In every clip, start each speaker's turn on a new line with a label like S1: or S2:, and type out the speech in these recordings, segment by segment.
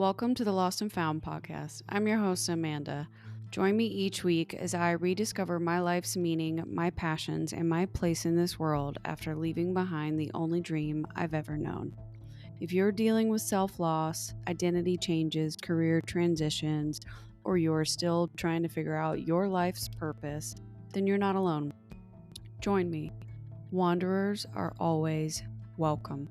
S1: Welcome to the Lost and Found podcast. I'm your host, Amanda. Join me each week as I rediscover my life's meaning, my passions, and my place in this world after leaving behind the only dream I've ever known. If you're dealing with self-loss, identity changes, career transitions, or you're still trying to figure out your life's purpose, then you're not alone. Join me. Wanderers are always welcome.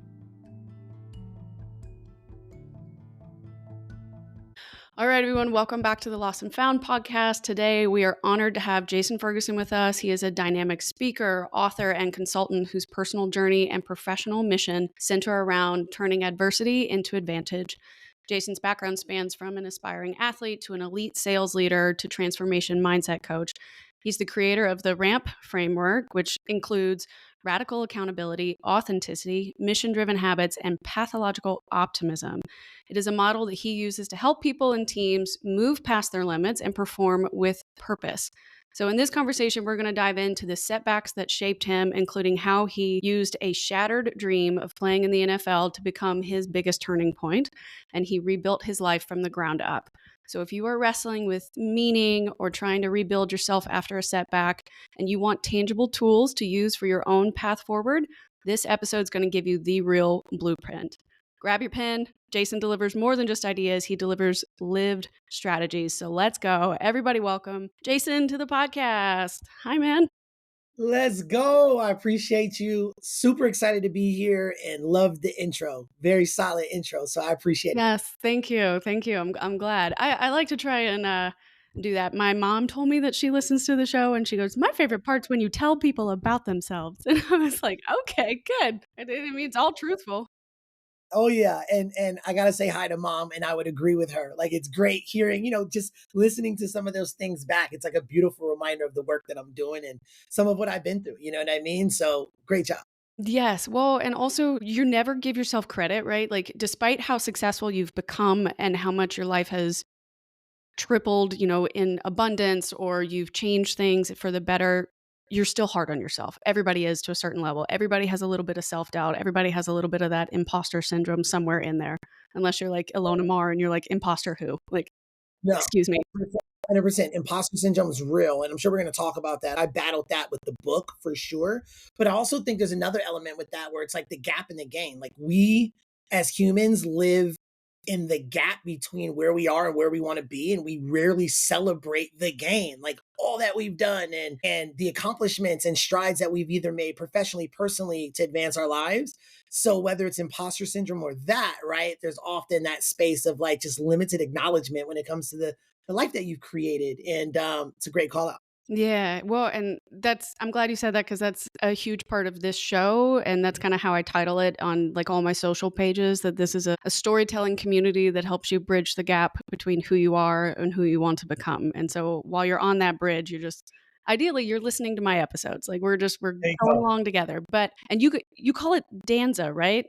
S1: All right, everyone, welcome back to the Lost and Found podcast. Today, we are honored to have Jason Ferguson with us. He is a dynamic speaker, author, and consultant whose personal journey and professional mission center around turning adversity into advantage. Jason's background spans from an aspiring athlete to an elite sales leader to transformation mindset coach. He's the creator of the RAMP framework, which includes radical accountability, authenticity, mission-driven habits, and pathological optimism. It is a model that he uses to help people and teams move past their limits and perform with purpose. So in this conversation, we're going to dive into the setbacks that shaped him, including how he used a shattered dream of playing in the NFL to become his biggest turning point, and he rebuilt his life from the ground up. So if you are wrestling with meaning or trying to rebuild yourself after a setback and you want tangible tools to use for your own path forward, this episode is going to give you the real blueprint. Grab your pen. Jason delivers more than just ideas. He delivers lived strategies. So let's go. Everybody welcome Jason to the podcast. Hi, man.
S2: Let's go. I appreciate you. Super excited to be here and love the intro. Very solid intro. So I appreciate it.
S1: Yes, thank you. Thank you. I'm glad. I like to try and do that. My mom told me that she listens to the show and she goes, my favorite part's when you tell people about themselves. And I was like, okay, good. It means all truthful.
S2: Oh yeah. And I gotta say hi to mom, and I would agree with her. Like, it's great hearing, just listening to some of those things back. It's like a beautiful reminder of the work that I'm doing and some of what I've been through. You know what I mean? So great job.
S1: Yes. Well, and also you never give yourself credit, right? Like despite how successful you've become and how much your life has tripled, in abundance or you've changed things for the better, you're still hard on yourself. Everybody is to a certain level. Everybody has a little bit of self-doubt. Everybody has a little bit of that imposter syndrome somewhere in there. Unless you're like Ilona Maher and you're like, imposter who? Like,
S2: No.
S1: excuse me.
S2: 100%. Imposter syndrome is real. And I'm sure we're going to talk about that. I battled that with the book for sure. But I also think there's another element with that where it's like the gap in the gain. Like, we as humans live in the gap between where we are and where we want to be. And we rarely celebrate the gain, like all that we've done and the accomplishments and strides that we've either made professionally, personally to advance our lives. So whether it's imposter syndrome or that, right, there's often that space of like just limited acknowledgement when it comes to the life that you've created. And it's a great call out.
S1: Yeah, well, and I'm glad you said that because that's a huge part of this show. And that's kind of how I title it on like all my social pages, that this is a storytelling community that helps you bridge the gap between who you are and who you want to become. And so while you're on that bridge, ideally you're listening to my episodes. Like we're
S2: There you
S1: going
S2: go.
S1: along together. And you call it Danza, right?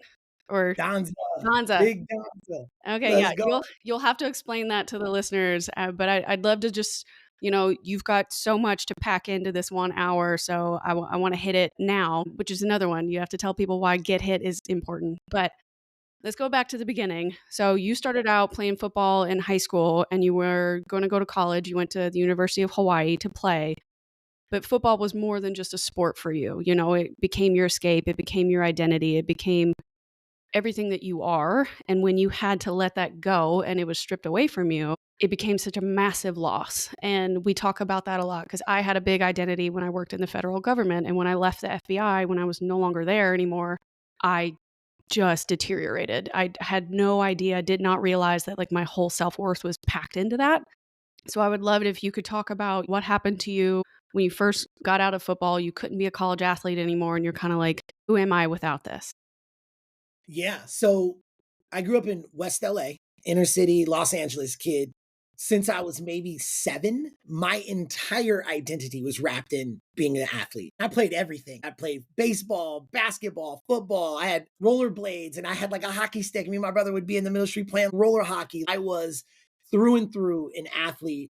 S1: Or
S2: Danza,
S1: Danza.
S2: big Danza.
S1: Okay,
S2: Let's
S1: yeah,
S2: go.
S1: you'll have to explain that to the listeners, but I'd love to just, you've got so much to pack into this 1 hour, so I want to hit it now, which is another one. You have to tell people why get hit is important. But let's go back to the beginning. So you started out playing football in high school, and you were going to go to college. You went to the University of Hawaii to play, but football was more than just a sport for you. It became your escape. It became your identity. It became everything that you are. And when you had to let that go and it was stripped away from you, it became such a massive loss. And we talk about that a lot because I had a big identity when I worked in the federal government. And when I left the FBI, when I was no longer there anymore, I just deteriorated. I had no idea, did not realize that like my whole self-worth was packed into that. So I would love it if you could talk about what happened to you when you first got out of football. You couldn't be a college athlete anymore. And you're kind of like, who am I without this?
S2: Yeah. So I grew up in West LA, inner city, Los Angeles kid. Since I was maybe 7, my entire identity was wrapped in being an athlete. I played everything. I played baseball, basketball, football. I had rollerblades and I had like a hockey stick. Me and my brother would be in the middle street playing roller hockey. I was through and through an athlete.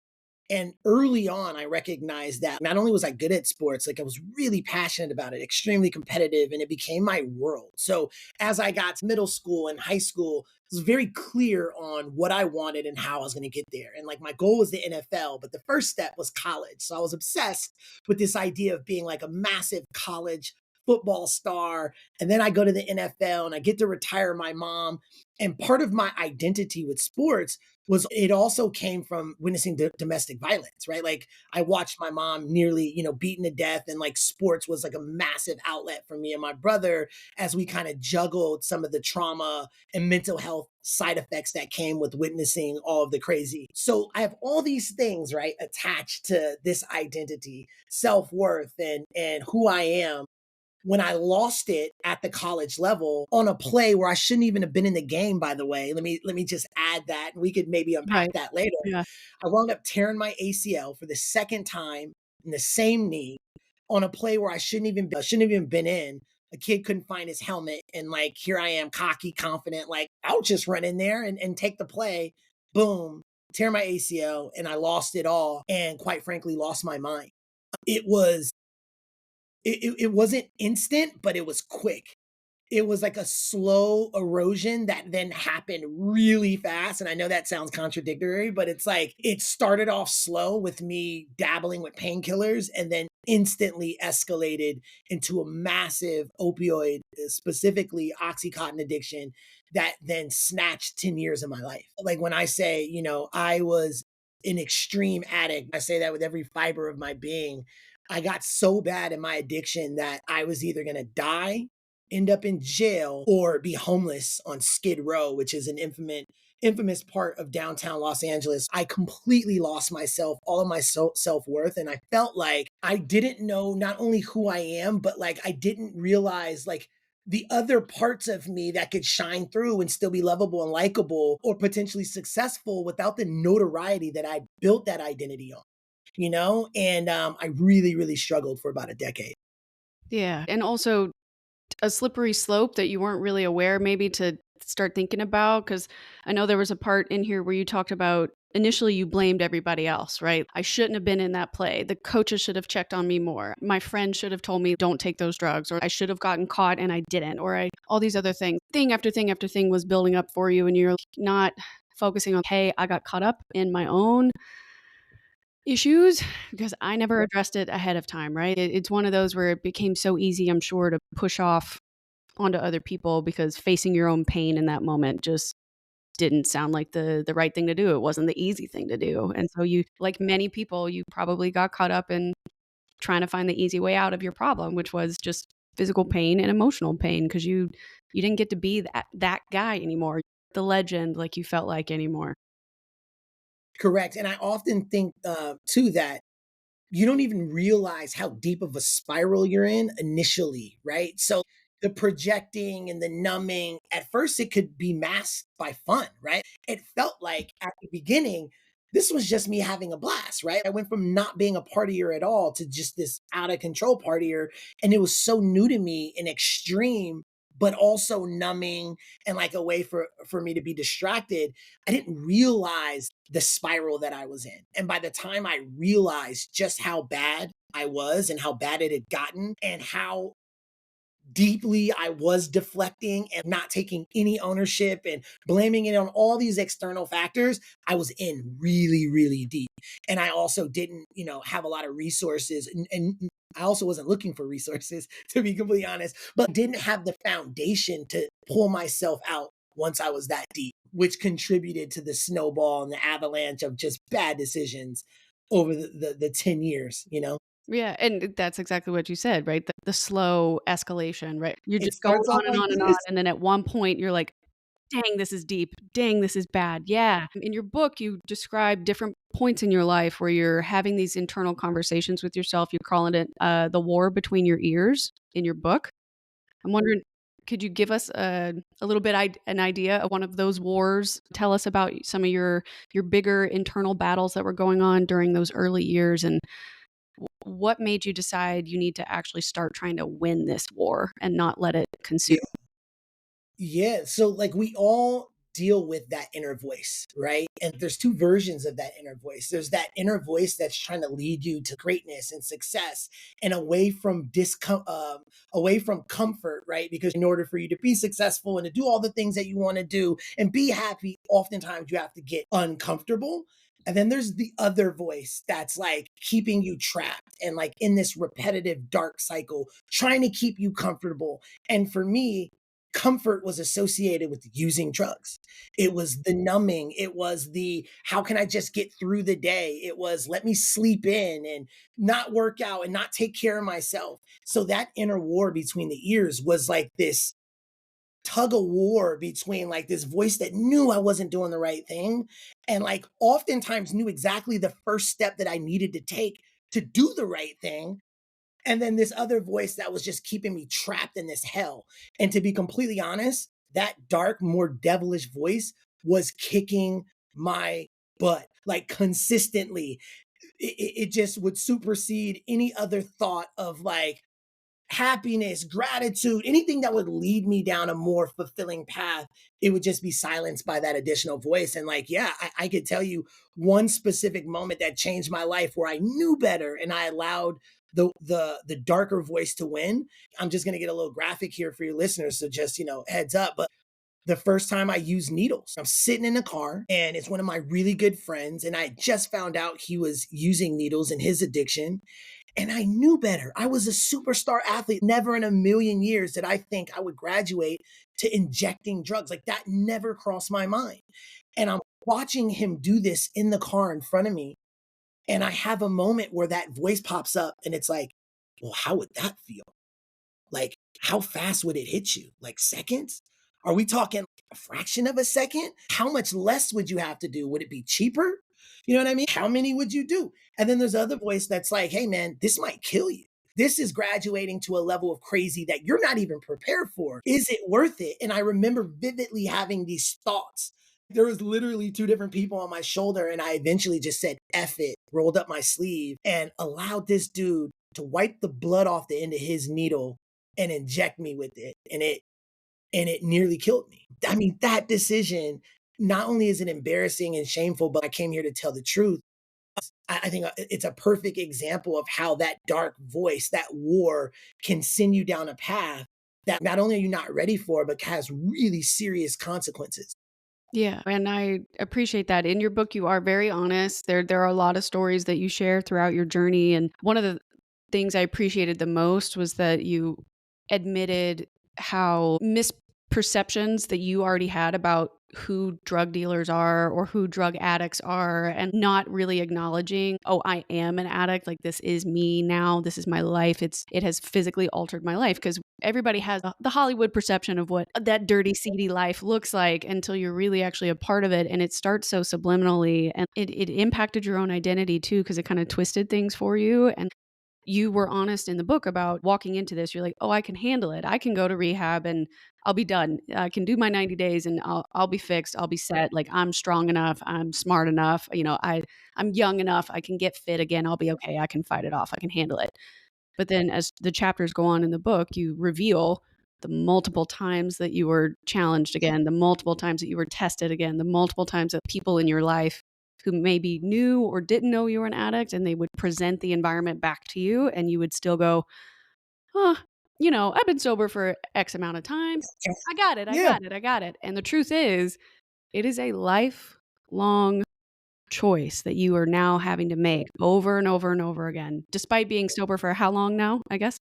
S2: And early on, I recognized that not only was I good at sports, like I was really passionate about it, extremely competitive, and it became my world. So as I got to middle school and high school, I was very clear on what I wanted and how I was going to get there. And like my goal was the NFL, but the first step was college. So I was obsessed with this idea of being like a massive college football star. And then I go to the NFL and I get to retire my mom. And part of my identity with sports was it also came from witnessing domestic violence, right? Like I watched my mom nearly, beaten to death, and like sports was like a massive outlet for me and my brother as we kind of juggled some of the trauma and mental health side effects that came with witnessing all of the crazy. So I have all these things, right, attached to this identity, self-worth and who I am. When I lost it at the college level on a play where I shouldn't even have been in the game, by the way, let me just add that, and we could maybe unpack
S1: Right.
S2: that later.
S1: Yeah.
S2: I wound up tearing my ACL for the second time in the same knee on a play where I shouldn't even been in. A kid couldn't find his helmet, and like here I am, cocky, confident, like I'll just run in there and take the play. Boom, tear my ACL, and I lost it all, and quite frankly, lost my mind. It was it wasn't instant, but it was quick. It was like a slow erosion that then happened really fast. And I know that sounds contradictory, but it's like it started off slow with me dabbling with painkillers and then instantly escalated into a massive opioid, specifically Oxycontin addiction that then snatched 10 years of my life. Like when I say, I was an extreme addict, I say that with every fiber of my being. I got so bad in my addiction that I was either going to die, end up in jail, or be homeless on Skid Row, which is an infamous part of downtown Los Angeles. I completely lost myself, all of my self-worth, and I felt like I didn't know not only who I am, but like I didn't realize like the other parts of me that could shine through and still be lovable and likable or potentially successful without the notoriety that I built that identity on. And I really, really struggled for about a decade.
S1: Yeah. And also a slippery slope that you weren't really aware maybe to start thinking about? Because I know there was a part in here where you talked about initially you blamed everybody else, right? I shouldn't have been in that play. The coaches should have checked on me more. My friend should have told me don't take those drugs, or I should have gotten caught and I didn't, or all these other things. Thing after thing after thing was building up for you, and you're not focusing on, hey, I got caught up in my own issues because I never addressed it ahead of time, right? It's one of those where it became so easy, I'm sure, to push off onto other people because facing your own pain in that moment just didn't sound like the right thing to do. It wasn't the easy thing to do. And so you, like many people, you probably got caught up in trying to find the easy way out of your problem, which was just physical pain and emotional pain because you didn't get to be that guy anymore, the legend like you felt like anymore.
S2: Correct. And I often think too that you don't even realize how deep of a spiral you're in initially, right? So the projecting and the numbing, at first it could be masked by fun, right? It felt like at the beginning, this was just me having a blast, right? I went from not being a partier at all to just this out of control partier. And it was so new to me and extreme, but also numbing and like a way for me to be distracted. I didn't realize the spiral that I was in. And by the time I realized just how bad I was and how bad it had gotten and how deeply I was deflecting and not taking any ownership and blaming it on all these external factors, I was in really, really deep. And I also didn't, have a lot of resources. And I also wasn't looking for resources, to be completely honest, but didn't have the foundation to pull myself out once I was that deep, which contributed to the snowball and the avalanche of just bad decisions over the 10 years.
S1: Yeah, and that's exactly what you said, right? The slow escalation, right? You're
S2: It
S1: just going
S2: starts
S1: on
S2: off
S1: and
S2: like
S1: on and on,
S2: this.
S1: and then at one point you're like, "Dang, this is deep. Dang, this is bad." Yeah. In your book, you describe different points in your life where you're having these internal conversations with yourself. You're calling it the war between your ears in your book. I'm wondering, could you give us a little bit an idea of one of those wars? Tell us about some of your bigger internal battles that were going on during those early years, and what made you decide you need to actually start trying to win this war and not let it consume?
S2: Yeah. Yeah. So like we all deal with that inner voice, right? And there's two versions of that inner voice. There's that inner voice that's trying to lead you to greatness and success and away from comfort, right? Because in order for you to be successful and to do all the things that you want to do and be happy, oftentimes you have to get uncomfortable. And then there's the other voice that's like keeping you trapped and like in this repetitive dark cycle, trying to keep you comfortable. And for me, comfort was associated with using drugs. It was the numbing. It was the how can I just get through the day? It was let me sleep in and not work out and not take care of myself. So that inner war between the ears was like this tug of war between like this voice that knew I wasn't doing the right thing and like oftentimes knew exactly the first step that I needed to take to do the right thing. And then this other voice that was just keeping me trapped in this hell. And to be completely honest, that dark, more devilish voice was kicking my butt like consistently. It just would supersede any other thought of like happiness, gratitude, anything that would lead me down a more fulfilling path, it would just be silenced by that additional voice. And like, yeah, I could tell you one specific moment that changed my life where I knew better and I allowed the darker voice to win. I'm just gonna get a little graphic here for your listeners, so just heads up. But the first time I used needles, I'm sitting in a car and it's one of my really good friends, and I just found out he was using needles in his addiction. And I knew better. I was a superstar athlete. Never in a million years did I think I would graduate to injecting drugs. Like that never crossed my mind. And I'm watching him do this in the car in front of me. And I have a moment where that voice pops up and it's like, well, how would that feel? Like, how fast would it hit you? Like seconds? Are we talking a fraction of a second? How much less would you have to do? Would it be cheaper? You know what I mean? How many would you do? And then there's other voice that's like, hey man, this might kill you. This is graduating to a level of crazy that you're not even prepared for. Is it worth it? And I remember vividly having these thoughts. There was literally two different people on my shoulder, and I eventually just said, F it, rolled up my sleeve, and allowed this dude to wipe the blood off the end of his needle and inject me with it. And it nearly killed me. I mean, that decision, not only is it embarrassing and shameful, but I came here to tell the truth. I think it's a perfect example of how that dark voice, that war can send you down a path that not only are you not ready for, but has really serious consequences.
S1: Yeah, and I appreciate that. In your book, you are very honest. There are a lot of stories that you share throughout your journey, and one of the things I appreciated the most was that you admitted how misperceptions that you already had about who drug dealers are or who drug addicts are, and not really acknowledging, oh, I am an addict, like this is me now, this is my life, it has physically altered my life, because everybody has the Hollywood perception of what that dirty, seedy life looks like until you're really actually a part of it. And it starts so subliminally, and it impacted your own identity too, because it kind of twisted things for you. And you were honest in the book about walking into this. You're like, oh, I can handle it. I can go to rehab and I'll be done. I can do my 90 days and I'll be fixed. I'll be set. Like I'm strong enough. I'm smart enough. I'm young enough. I can get fit again. I'll be okay. I can fight it off. I can handle it. But then as the chapters go on in the book, you reveal the multiple times that you were challenged again, the multiple times that you were tested again, the multiple times that people in your life who maybe knew or didn't know you were an addict, and they would present the environment back to you and you would still go, oh, I've been sober for X amount of time. I got it. I
S2: Yeah.
S1: got it. I got it. And the truth is, it is a lifelong choice that you are now having to make over and over and over again, despite being sober for how long now, I guess?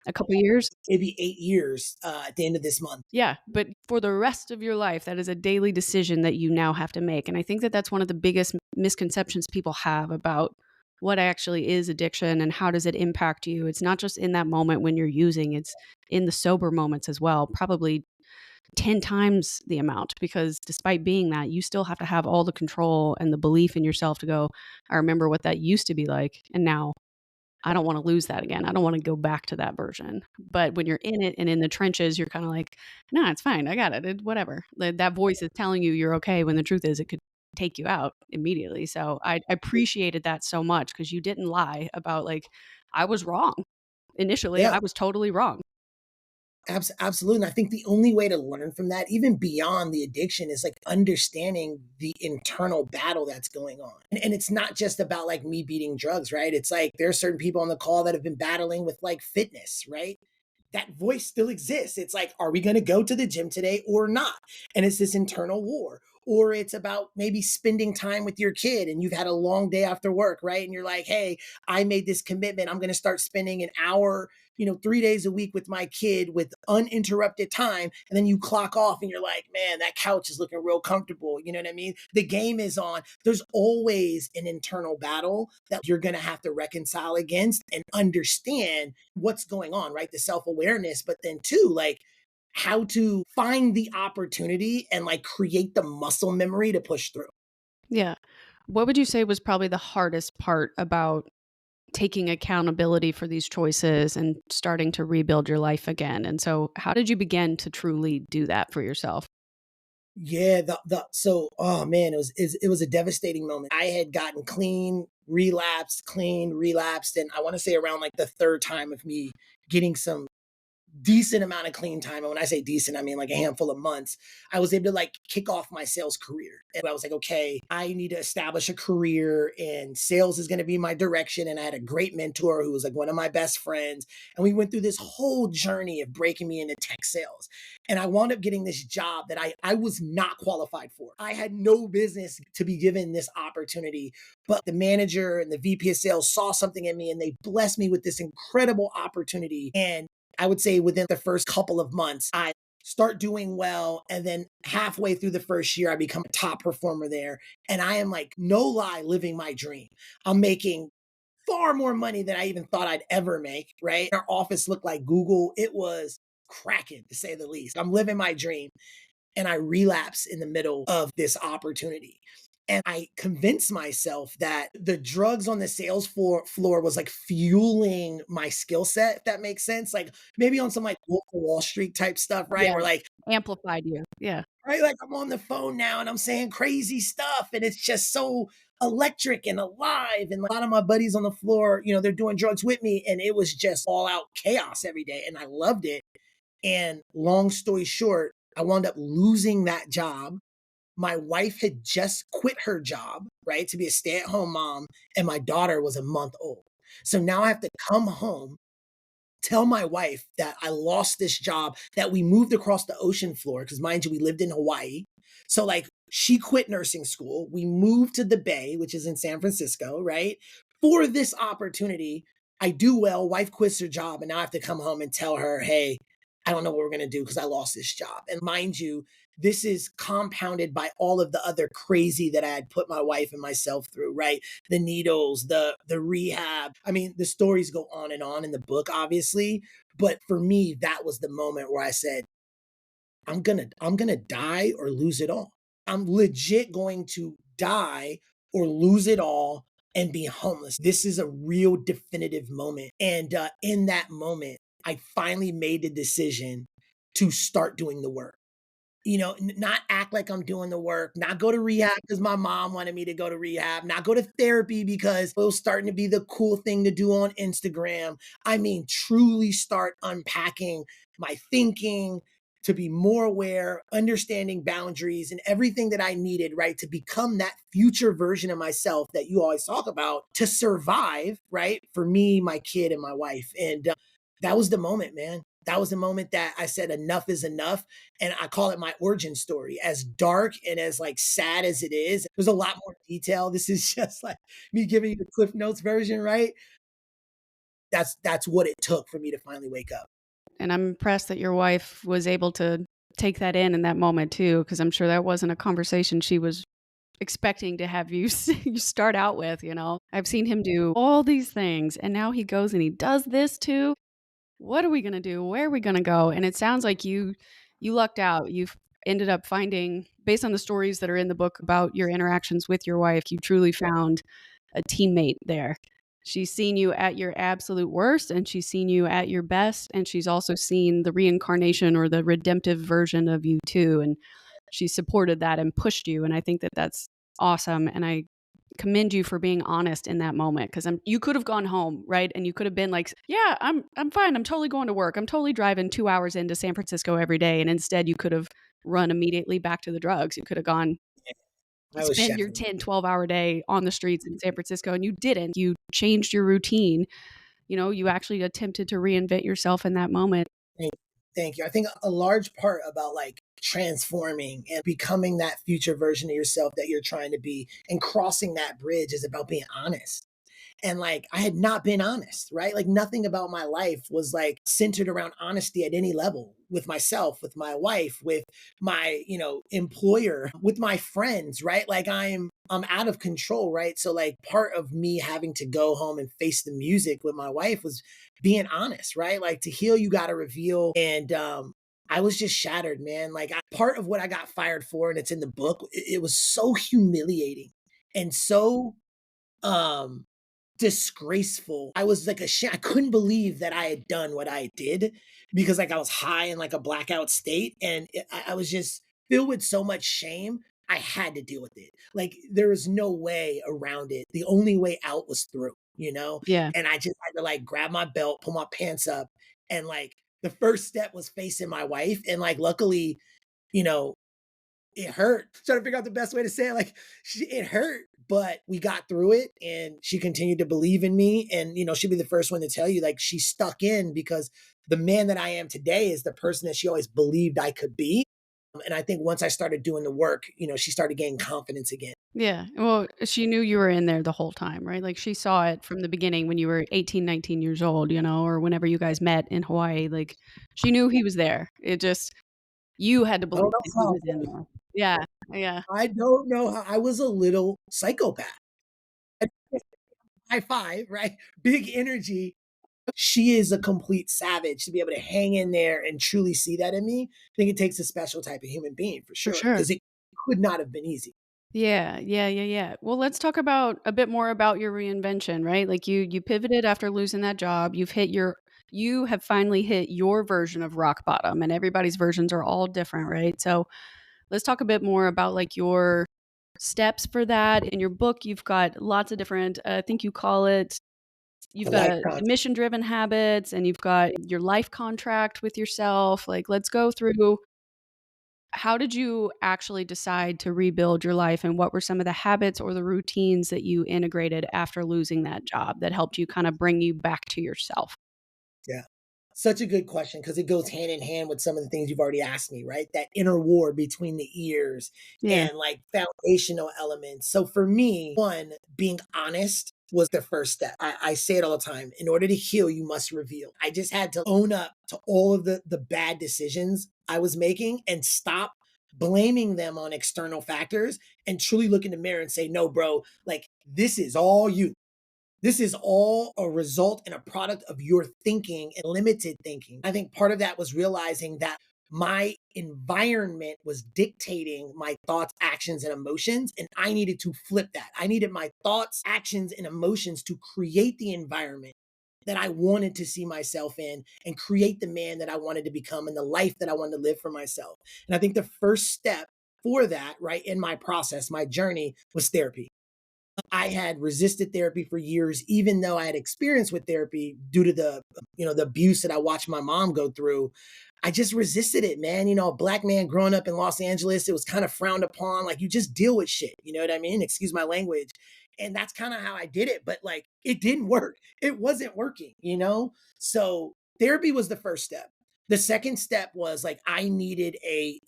S1: A couple years?
S2: Maybe 8 years at the end of this month.
S1: Yeah, but for the rest of your life, that is a daily decision that you now have to make, and I think that that's one of the biggest misconceptions people have about what actually is addiction and how does it impact you. It's not just in that moment when you're using, it's in the sober moments as well, probably 10 times the amount, because despite being that, you still have to have all the control and the belief in yourself to go, I remember what that used to be like, and now I don't want to lose that again. I don't want to go back to that version. But when you're in it and in the trenches, you're kind of like, no, it's fine. I got it. Whatever. That voice is telling you you're okay when the truth is it could take you out immediately. So I appreciated that so much because you didn't lie about like, I was wrong. Initially,
S2: Yeah.
S1: I was totally wrong.
S2: Absolutely. And I think the only way to learn from that, even beyond the addiction, is like understanding the internal battle that's going on. And it's not just about like me beating drugs, right? It's like there are certain people on the call that have been battling with like fitness, right? That voice still exists. It's like, are we going to go to the gym today or not? And it's this internal war. Or it's about maybe spending time with your kid and you've had a long day after work, right? And you're like, hey, I made this commitment. I'm going to start spending an hour, 3 days a week with my kid with uninterrupted time. And then you clock off and you're like, man, that couch is looking real comfortable. You know what I mean? The game is on. There's always an internal battle that you're going to have to reconcile against and understand what's going on, right? The self awareness, but then too, like, how to find the opportunity and like create the muscle memory to push through.
S1: Yeah. What would you say was probably the hardest part about taking accountability for these choices and starting to rebuild your life again? And so, how did you begin to truly do that for yourself?
S2: Yeah, oh man, it was a devastating moment. I had gotten clean, relapsed, and I want to say around like the third time of me getting some decent amount of clean time. And when I say decent, I mean like a handful of months. I was able to like kick off my sales career. And I was like, okay, I need to establish a career and sales is going to be my direction. And I had a great mentor who was like one of my best friends. And we went through this whole journey of breaking me into tech sales. And I wound up getting this job that I was not qualified for. I had no business to be given this opportunity, but the manager and the VP of sales saw something in me and they blessed me with this incredible opportunity. And I would say within the first couple of months, I start doing well. And then halfway through the first year, I become a top performer there. And I am like, no lie, living my dream. I'm making far more money than I even thought I'd ever make, right? Our office looked like Google. It was cracking, to say the least. I'm living my dream. And I relapse in the middle of this opportunity. And I convinced myself that the drugs on the sales floor was like fueling my skill set, if that makes sense. Like maybe on some like Wolf of Wall Street type stuff, right?
S1: Yeah.
S2: Where like,
S1: Amplified you. Yeah.
S2: right, like I'm on the phone now and I'm saying crazy stuff and it's just so electric and alive. And a lot of my buddies on the floor, they're doing drugs with me. And it was just all out chaos every day. And I loved it. And long story short, I wound up losing that job. My wife had just quit her job, right, to be a stay at home mom, and my daughter was a month old. So now I have to come home, tell my wife that I lost this job, that we moved across the ocean floor, because mind you, we lived in Hawaii. So, like, she quit nursing school. We moved to the Bay, which is in San Francisco, right, for this opportunity. I do well, wife quits her job, and now I have to come home and tell her, hey, I don't know what we're going to do because I lost this job. And mind you, this is compounded by all of the other crazy that I had put my wife and myself through, right? The needles, the rehab. I mean, the stories go on in the book, obviously. But for me, that was the moment where I said, I'm gonna die or lose it all. I'm legit going to die or lose it all and be homeless. This is a real definitive moment. And in that moment, I finally made the decision to start doing the work. Not act like I'm doing the work, not go to rehab because my mom wanted me to go to rehab, not go to therapy because it was starting to be the cool thing to do on Instagram. I mean, truly start unpacking my thinking to be more aware, understanding boundaries and everything that I needed, right, to become that future version of myself that you always talk about to survive, right, for me, my kid, and my wife. And that was the moment, man. That was the moment that I said enough is enough. And I call it my origin story. As dark and as like sad as it is, there's a lot more detail. This is just like me giving you the Cliff Notes version, right? That's what it took for me to finally wake up.
S1: And I'm impressed that your wife was able to take that in that moment too, because I'm sure that wasn't a conversation she was expecting to have you you start out with. I've seen him do all these things, and now he goes and he does this too. What are we gonna do? Where are we gonna go? And it sounds like you lucked out. You've ended up finding, based on the stories that are in the book about your interactions with your wife, you truly found a teammate there. She's seen you at your absolute worst, and she's seen you at your best, and she's also seen the reincarnation or the redemptive version of you too. And she supported that and pushed you. And I think that that's awesome. And commend you for being honest in that moment because you could have gone home, right? And you could have been like, "Yeah, I'm fine. I'm totally going to work. I'm totally driving 2 hours into San Francisco every day." And instead, you could have run immediately back to the drugs. You could have gone
S2: I was
S1: spend your
S2: shattered.
S1: 10, 12-hour day on the streets in San Francisco, and you didn't. You changed your routine. You actually attempted to reinvent yourself in that moment.
S2: Thank thank you. I think a large part about like transforming and becoming that future version of yourself that you're trying to be and crossing that bridge is about being honest. And like I had not been honest, right? Like nothing about my life was like centered around honesty at any level with myself, with my wife, with my, employer, with my friends, right? Like I'm out of control, right? So like part of me having to go home and face the music with my wife was being honest, right? Like to heal you got to reveal and I was just shattered, man. Like part of what I got fired for and it's in the book, it was so humiliating and so um disgraceful. I was like I couldn't believe that I had done what I did because like I was high in like a blackout state and I was just filled with so much shame. I had to deal with it. Like there was no way around it. The only way out was through.
S1: Yeah,
S2: And I just had to like grab my belt, pull my pants up, and like the first step was facing my wife. And like luckily, you know, it hurt. Trying to figure out the best way to say it. Like it hurt, but we got through it and she continued to believe in me. And, she'll be the first one to tell you, like, she stuck in because the man that I am today is the person that she always believed I could be. And I think once I started doing the work, she started gaining confidence again.
S1: yeah. Well, she knew you were in there the whole time, right? Like, she saw it from the beginning when you were 18, 19 years old, or whenever you guys met in Hawaii, like, she knew he was there. It just you had to
S2: I don't
S1: believe
S2: know
S1: that he
S2: how.
S1: was in there. Yeah, yeah,
S2: I don't know how. I was a little psychopath. High five, right? Big energy. She is a complete savage to be able to hang in there and truly see that in me. I think it takes a special type of human being for
S1: for
S2: sure
S1: sure.
S2: because it could not have been easy.
S1: Yeah, yeah, yeah, yeah. Well, let's talk about a bit more about your reinvention, right? Like you pivoted after losing that job. You have finally hit your version of rock bottom and everybody's versions are all different, right? So, let's talk a bit more about like your steps for that. In your book, you've got lots of different I think you've
S2: The
S1: got
S2: life
S1: a
S2: content.
S1: mission driven habits and you've got your life contract with yourself. Like let's go through how did you actually decide to rebuild your life and what were some of the habits or the routines that you integrated after losing that job that helped you kind of bring you back to yourself?
S2: Yeah. Such a good question because it goes hand in hand with some of the things you've already asked me, right? That inner war between the ears
S1: Yeah,
S2: and like foundational elements. So for me, one, being honest was the first step. I say it all the time. In order to heal, you must reveal. I just had to own up to all of the bad decisions I was making and stop blaming them on external factors and truly look in the mirror and say, no, bro, like this is all you. This is all a result and a product of your thinking and limited thinking. I think part of that was realizing that my environment was dictating my thoughts, actions, and emotions. And I needed to flip that. I needed my thoughts, actions, and emotions to create the environment that I wanted to see myself in and create the man that I wanted to become and the life that I wanted to live for myself. And I think the first step for that, right, in my process, my journey was therapy. I had resisted therapy for years, even though I had experience with therapy due to the abuse that I watched my mom go through. I just resisted it, man. A black man growing up in Los Angeles, it was kind of frowned upon. Like you just deal with shit. You know what I mean? Excuse my language. And that's kind of how I did it. But like it didn't work. It wasn't working. So therapy was the first step. The second step was like I needed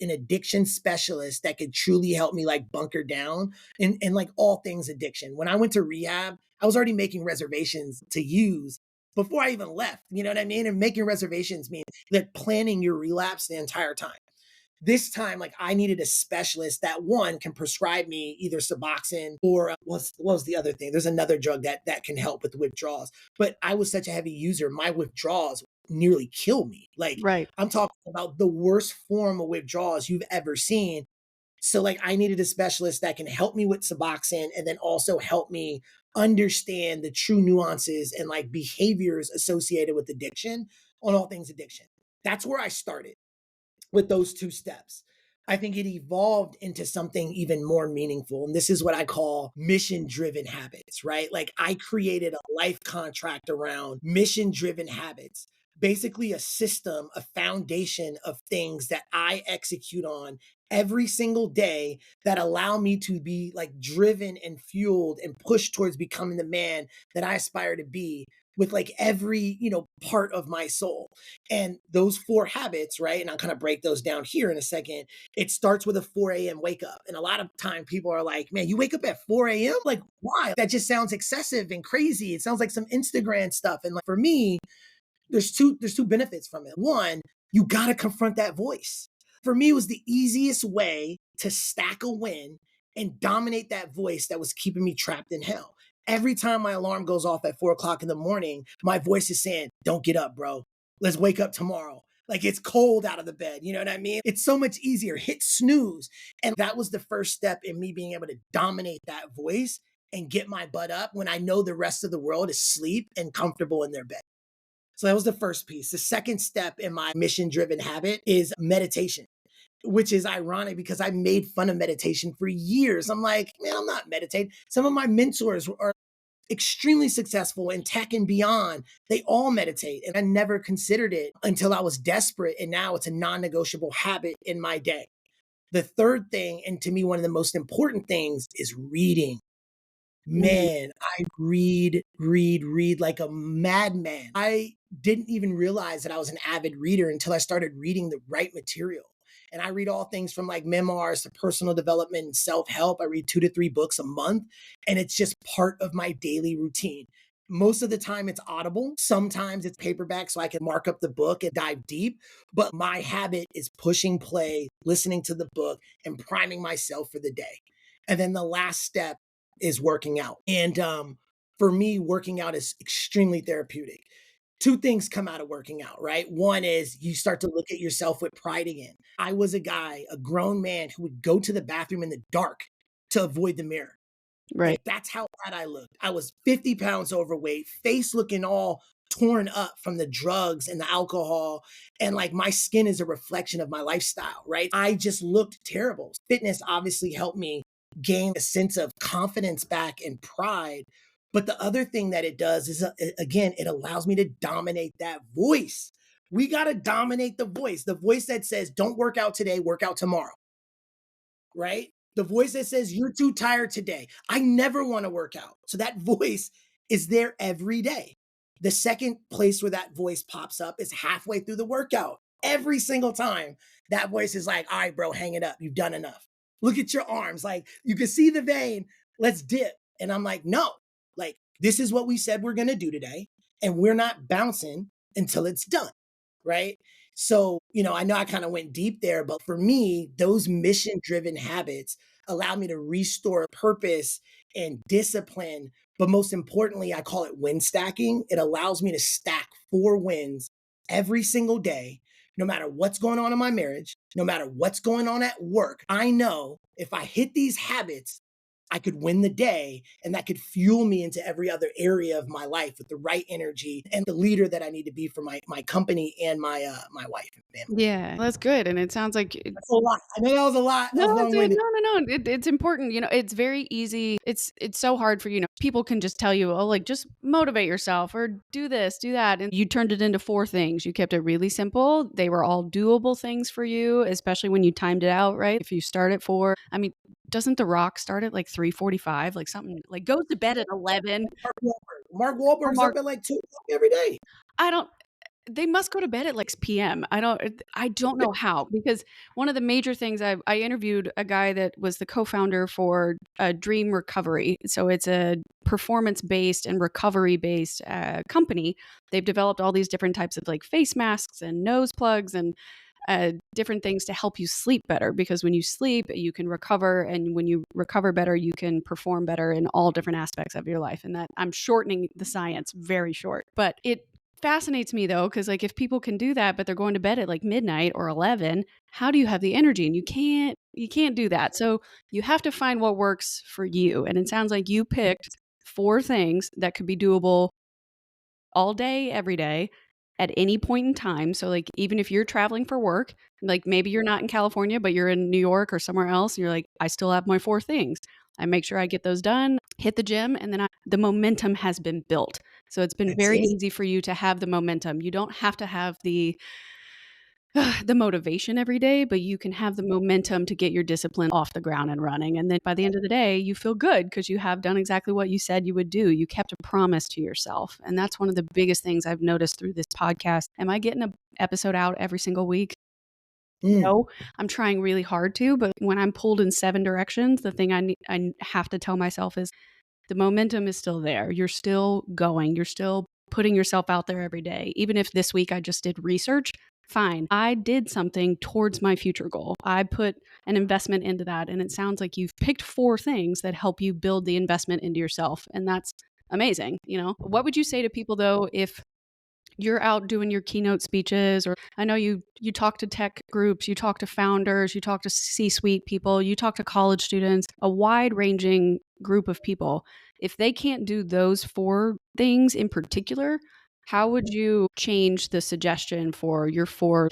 S2: an addiction specialist that could truly help me like bunker down and like all things addiction. When I went to rehab, I was already making reservations to use before I even left. You know what I mean? And making reservations means like planning your relapse the entire time. This time, like I needed a specialist that one can prescribe me either Suboxone or what was the other thing? There's another drug that can help with withdrawals. But I was such a heavy user, my withdrawals nearly kill me. Like
S1: right.
S2: I'm talking about the worst form of withdrawals you've ever seen. So like I needed a specialist that can help me with Suboxone and then also help me understand the true nuances and like behaviors associated with addiction on all things addiction. That's where I started with those two steps. I think it evolved into something even more meaningful. And this is what I call mission driven habits, right? Like I created a life contract around mission driven habits, basically a system, a foundation of things that I execute on every single day that allow me to be like driven and fueled and pushed towards becoming the man that I aspire to be with like every, part of my soul. And those four habits, right? And I'll kind of break those down here in a second. It starts with a 4 a.m. wake up. And a lot of time people are like, man, you wake up at 4 a.m.? Like, why? That just sounds excessive and crazy. It sounds like some Instagram stuff. And like for me, there's two benefits from it. One, you gotta confront that voice. For me, it was the easiest way to stack a win and dominate that voice that was keeping me trapped in hell. Every time my alarm goes off at 4 o'clock in the morning, my voice is saying, don't get up, bro. Let's wake up tomorrow. Like it's cold out of the bed. You know what I mean? It's so much easier. Hit snooze. And that was the first step in me being able to dominate that voice and get my butt up when I know the rest of the world is asleep and comfortable in their bed. So that was the first piece. The second step in my mission driven habit is meditation, which is ironic because I made fun of meditation for years. I'm like, man, I'm not meditating. Some of my mentors are extremely successful in tech and beyond. They all meditate. And I never considered it until I was desperate. And now it's a non negotiable habit in my day. The third thing, and to me, one of the most important things, is reading.
S1: Mm.
S2: Man, I read like a madman. I didn't even realize that I was an avid reader until I started reading the right material. And I read all things from like memoirs to personal development and self help. I read 2 to 3 books a month, and it's just part of my daily routine. Most of the time, it's audible. Sometimes it's paperback, so I can mark up the book and dive deep. But my habit is pushing play, listening to the book, and priming myself for the day. And then the last step is working out. And for me, working out is extremely therapeutic. Two things come out of working out, right? One is you start to look at yourself with pride again. I was a guy, a grown man who would go to the bathroom in the dark to avoid the mirror.
S1: Right.
S2: Like that's how bad I looked. I was 50 pounds overweight, face looking all torn up from the drugs and the alcohol. And like my skin is a reflection of my lifestyle, right? I just looked terrible. Fitness obviously helped me gain a sense of confidence back and pride. But the other thing that it does is, again, it allows me to dominate that voice. We got to dominate the voice that says, don't work out today, work out tomorrow, right? The voice that says, you're too tired today. I never want to work out. So that voice is there every day. The second place where that voice pops up is halfway through the workout. Every single time that voice is like, all right, bro, hang it up. You've done enough. Look at your arms. Like you can see the vein. Let's dip. And I'm like, no, like this is what we said we're going to do today. And we're not bouncing until it's done. Right. So, I know I kind of went deep there, but for me, those mission driven habits allow me to restore purpose and discipline. But most importantly, I call it win stacking. It allows me to stack 4 wins every single day, no matter what's going on in my marriage, no matter what's going on at work. I know if I hit these habits, I could win the day and that could fuel me into every other area of my life with the right energy and the leader that I need to be for my company and my wife and family.
S1: Yeah, that's good, and it sounds like
S2: That's a lot. I know that was a lot. That
S1: no,
S2: was
S1: dude,
S2: long-winded.
S1: no. It's important. It's very easy. It's so hard for people can just tell you, oh, like just motivate yourself or do this, do that, and you turned it into 4 things. You kept it really simple. They were all doable things for you, especially when you timed it out right. If you start at 4, I mean, doesn't The Rock start at like 3:45, like something like goes to bed at 11?
S2: Mark Wahlberg. Mark
S1: Or
S2: Wahlberg's
S1: Mark,
S2: up at like 2 o'clock every day.
S1: I don't. They must go to bed at like 6 p.m. I don't know how, because one of the major things I interviewed a guy that was the co-founder for Dream Recovery. So it's a performance-based and recovery-based company. They've developed all these different types of like face masks and nose plugs and different things to help you sleep better, because when you sleep, you can recover. And when you recover better, you can perform better in all different aspects of your life. And that I'm shortening the science very short, but it fascinates me though, because like if people can do that, but they're going to bed at like midnight or 11, how do you have the energy? And you can't do that. So you have to find what works for you. And it sounds like you picked 4 things that could be doable all day, every day, at any point in time. So, like, even if you're traveling for work, like maybe you're not in California, but you're in New York or somewhere else, and you're like, I still have my 4 things. I make sure I get those done, hit the gym, and then the momentum has been built. So it's been
S2: That's
S1: very
S2: it.
S1: easy for you to have the momentum. You don't have to have the motivation every day, but you can have the momentum to get your discipline off the ground and running. And then by the end of the day, you feel good because you have done exactly what you said you would do. You kept a promise to yourself. And that's one of the biggest things I've noticed through this podcast. Am I getting an episode out every single week?
S2: Mm,
S1: No, I'm trying really hard to, but when I'm pulled in 7 directions, the thing I have to tell myself is the momentum is still there. You're still going. You're still putting yourself out there every day. Even if this week I just did research, fine. I did something towards my future goal. I put an investment into that. And it sounds like you've picked 4 things that help you build the investment into yourself. And that's amazing. What would you say to people though if you're out doing your keynote speeches, or I know you talk to tech groups, you talk to founders, you talk to C-suite people, you talk to college students, a wide-ranging group of people. If they can't do those 4 things in particular, how would you change the suggestion for your 4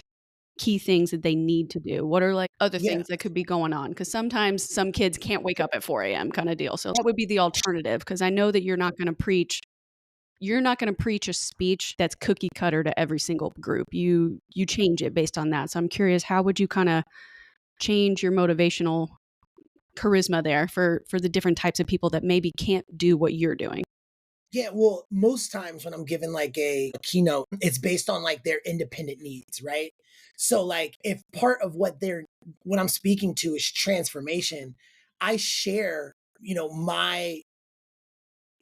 S1: key things that they need to do? What are like other
S2: yeah.
S1: things that could be going on? Because sometimes some kids can't wake up at 4 a.m. kind of deal. So what would be the alternative? Because I know that you're not going to preach a speech that's cookie cutter to every single group. You change it based on that. So I'm curious, how would you kind of change your motivational charisma there for the different types of people that maybe can't do what you're doing?
S2: Yeah, well, most times when I'm given like a keynote, it's based on like their independent needs, right? So like if part of what I'm speaking to is transformation, I share, my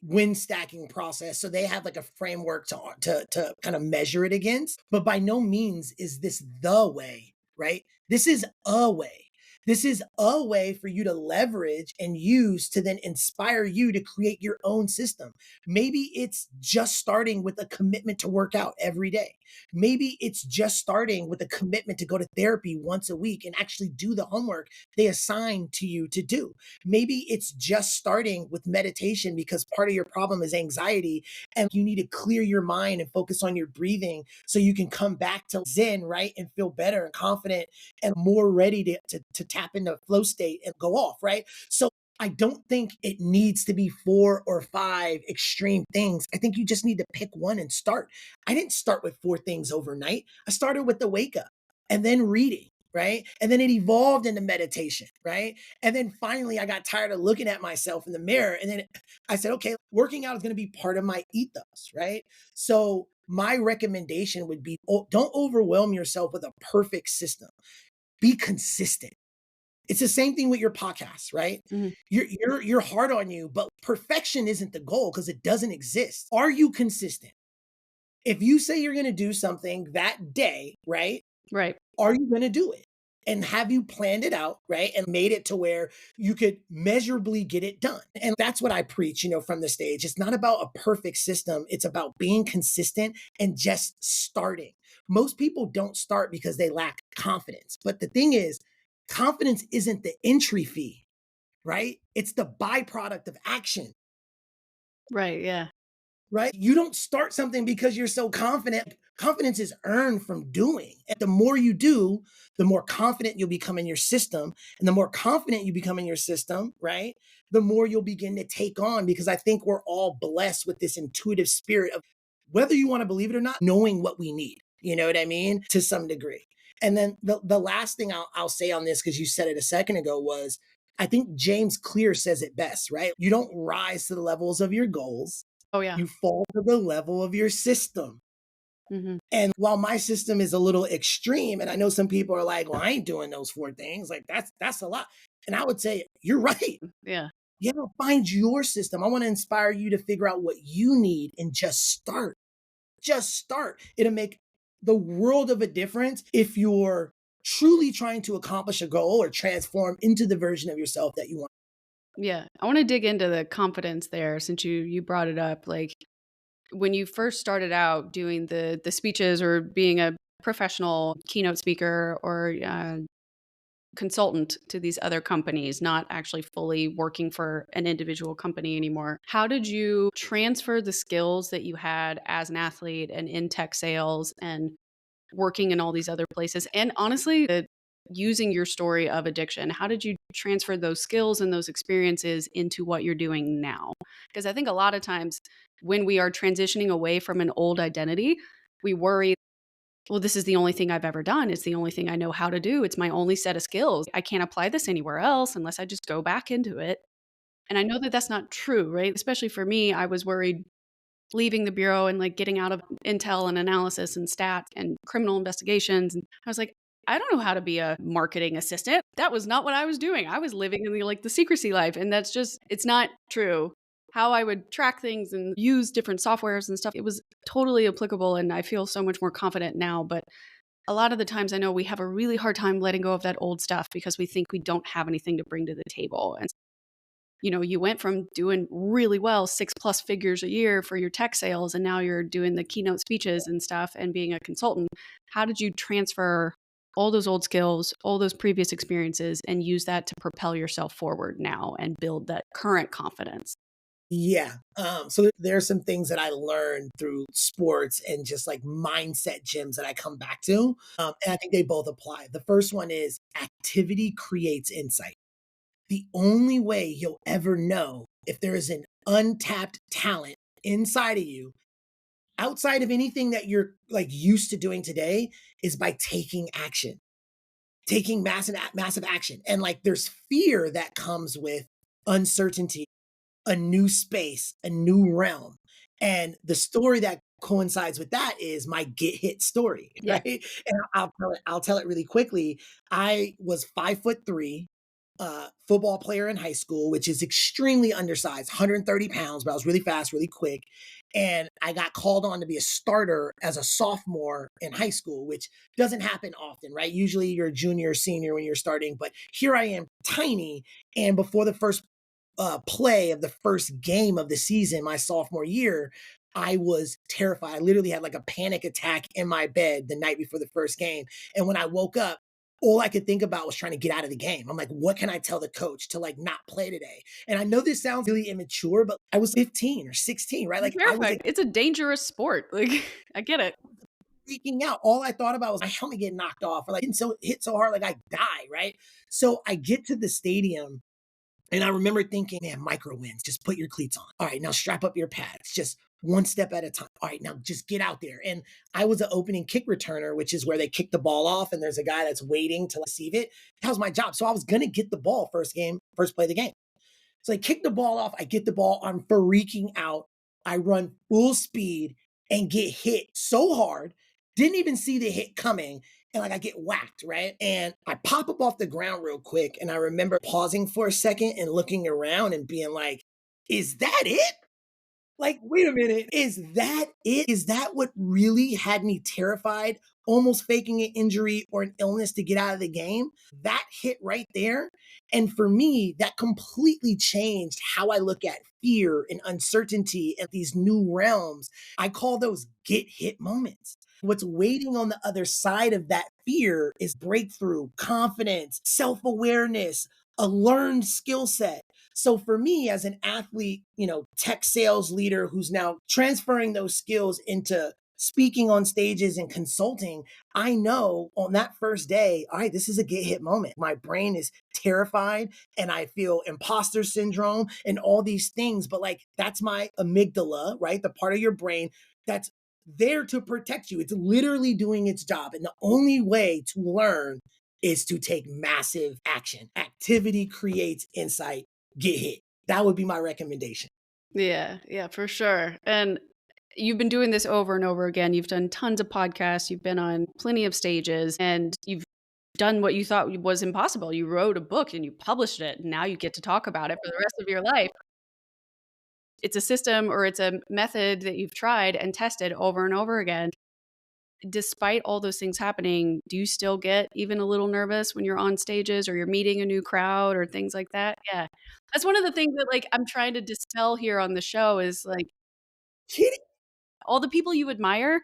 S2: win stacking process. So they have like a framework to kind of measure it against. But by no means is this the way, right? This is a way. This is a way for you to leverage and use to then inspire you to create your own system. Maybe it's just starting with a commitment to work out every day. Maybe it's just starting with a commitment to go to therapy once a week and actually do the homework they assign to you to do. Maybe it's just starting with meditation because part of your problem is anxiety and you need to clear your mind and focus on your breathing so you can come back to Zen, right? And feel better and confident and more ready to tap into flow state and go off, right? So I don't think it needs to be 4 or 5 extreme things. I think you just need to pick one and start. I didn't start with 4 things overnight. I started with the wake up and then reading, right? And then it evolved into meditation, right? And then finally, I got tired of looking at myself in the mirror. And then I said, okay, working out is going to be part of my ethos, right? So my recommendation would be don't overwhelm yourself with a perfect system. Be consistent. It's the same thing with your podcast, right?
S1: Mhm.
S2: You're hard on you, but perfection isn't the goal because it doesn't exist. Are you consistent? If you say you're going to do something that day, right?
S1: Right.
S2: Are you going to do it? And have you planned it out, right? And made it to where you could measurably get it done. And that's what I preach, from the stage. It's not about a perfect system. It's about being consistent and just starting. Most people don't start because they lack confidence. But the thing is, confidence isn't the entry fee, right? It's the byproduct of action.
S1: Right. Yeah.
S2: Right? You don't start something because you're so confident. Confidence is earned from doing. And the more you do, the more confident you'll become in your system. And the more confident you become in your system, right? The more you'll begin to take on because I think we're all blessed with this intuitive spirit of whether you want to believe it or not, knowing what we need. You know what I mean? To some degree. And then the last thing I'll say on this, because you said it a second ago, was I think James Clear says it best, right? You don't rise to the levels of your goals,
S1: Oh yeah.
S2: you fall to the level of your system.
S1: Hmm.
S2: And while my system is a little extreme, and I know some people are like, well, I ain't doing those 4 things. Like that's a lot. And I would say, you're right.
S1: Yeah.
S2: Yeah, find your system. I want to inspire you to figure out what you need and just start. Just start. It'll make the world of a difference if you're truly trying to accomplish a goal or transform into the version of yourself that you want.
S1: Yeah. I want to dig into the confidence there since you brought it up. Like when you first started out doing the speeches or being a professional keynote speaker or consultant to these other companies, not actually fully working for an individual company anymore. How did you transfer the skills that you had as an athlete and in tech sales and working in all these other places? And honestly, using your story of addiction, how did you transfer those skills and those experiences into what you're doing now? Because I think a lot of times when we are transitioning away from an old identity, we worry, well, this is the only thing I've ever done. It's the only thing I know how to do. It's my only set of skills. I can't apply this anywhere else unless I just go back into it. And I know that that's not true, right? Especially for me, I was worried leaving the bureau and like getting out of intel and analysis and stats and criminal investigations. And I was like, I don't know how to be a marketing assistant. That was not what I was doing. I was living in the secrecy life. And that's just, it's not true. How I would track things and use different softwares and stuff, it was totally applicable. And I feel so much more confident now. But a lot of the times I know we have a really hard time letting go of that old stuff because we think we don't have anything to bring to the table. And you went from doing really well, 6+ figures a year for your tech sales, and now you're doing the keynote speeches and stuff and being a consultant. How did you transfer all those old skills, all those previous experiences, and use that to propel yourself forward now and build that current confidence?
S2: Yeah. So there are some things that I learned through sports and just like mindset gyms that I come back to. And I think they both apply. The first one is activity creates insight. The only way you'll ever know if there is an untapped talent inside of you, outside of anything that you're like used to doing today, is by taking action, taking massive action. And like there's fear that comes with uncertainty, a new space, a new realm. And the story that coincides with that is my get hit story,
S1: Yeah.
S2: right? And I'll tell it really quickly. I was 5'3", football player in high school, which is extremely undersized, 130 pounds, but I was really fast, really quick. And I got called on to be a starter as a sophomore in high school, which doesn't happen often, right? Usually you're a junior or senior when you're starting, but here I am, tiny. And before the first play of the first game of the season, my sophomore year, I was terrified. I literally had like a panic attack in my bed the night before the first game. And when I woke up, all I could think about was trying to get out of the game. I'm like, what can I tell the coach to like not play today? And I know this sounds really immature, but I was 15 or 16, right? Like I was
S1: Terrifying.
S2: like
S1: It's a dangerous sport. Like, I get it.
S2: freaking out. All I thought about was my helmet getting knocked off or like hit so hard, like I die, right? So I get to the stadium and I remember thinking, man, micro wins. Just put your cleats on. All right, now strap up your pads. Just one step at a time. All right, now just get out there. And I was an opening kick returner, which is where they kick the ball off and there's a guy that's waiting to receive it. That was my job. So I was going to get the ball first play of the game. So I kick the ball off. I get the ball. I'm freaking out. I run full speed and get hit so hard. Didn't even see the hit coming. And like I get whacked, right? And I pop up off the ground real quick. And I remember pausing for a second and looking around and being like, is that it? Like, wait a minute, is that it? Is that what really had me terrified, almost faking an injury or an illness to get out of the game? That hit right there. And for me, that completely changed how I look at fear and uncertainty and these new realms. I call those get hit moments. What's waiting on the other side of that fear is breakthrough, confidence, self awareness, a learned skill set. So for me as an athlete, tech sales leader who's now transferring those skills into speaking on stages and consulting, I know on that first day, all right, this is a get hit moment. My brain is terrified and I feel imposter syndrome and all these things. But like, that's my amygdala, right? The part of your brain that's there to protect you. It's literally doing its job. And the only way to learn is to take massive action. Activity creates insight. Get hit. That would be my recommendation.
S1: Yeah, yeah, for sure. And you've been doing this over and over again. You've done tons of podcasts, you've been on plenty of stages, and you've done what you thought was impossible. You wrote a book and you published it, and now you get to talk about it for the rest of your life. It's a system or it's a method that you've tried and tested over and over again. Despite all those things happening, do you still get even a little nervous when you're on stages or you're meeting a new crowd or things like that? Yeah. That's one of the things that like I'm trying to dispel here on the show is like
S2: Kidding,
S1: all the people you admire,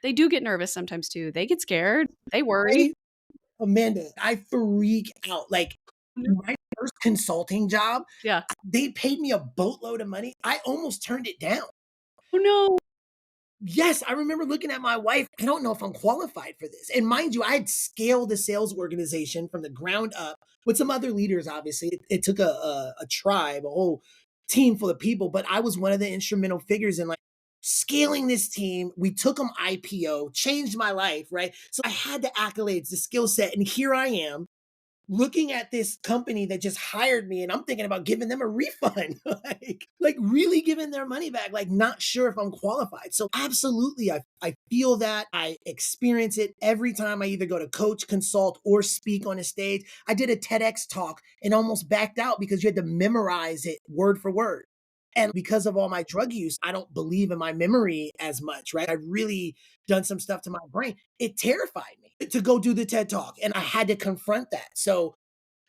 S1: they do get nervous sometimes too. They get scared. They worry.
S2: right? Amanda, I freak out. Like my first consulting job,
S1: Yeah.
S2: they paid me a boatload of money. I almost turned it down.
S1: Oh, no.
S2: Yes, I remember looking at my wife. I don't know if I'm qualified for this. And mind you, I had scaled a sales organization from the ground up with some other leaders, obviously. It took a tribe, a whole team full of people, but I was one of the instrumental figures in like scaling this team. We took them IPO, changed my life, right? So I had the accolades, the skill set, and here I am looking at this company that just hired me and I'm thinking about giving them a refund, like really giving their money back, like not sure if I'm qualified. So absolutely, I feel that. I experience it every time I either go to coach, consult, or speak on a stage. I did a TEDx talk and almost backed out because you had to memorize it word for word. And because of all my drug use, I don't believe in my memory as much, right? I really done some stuff to my brain. It terrified me to go do the TED talk and I had to confront that. So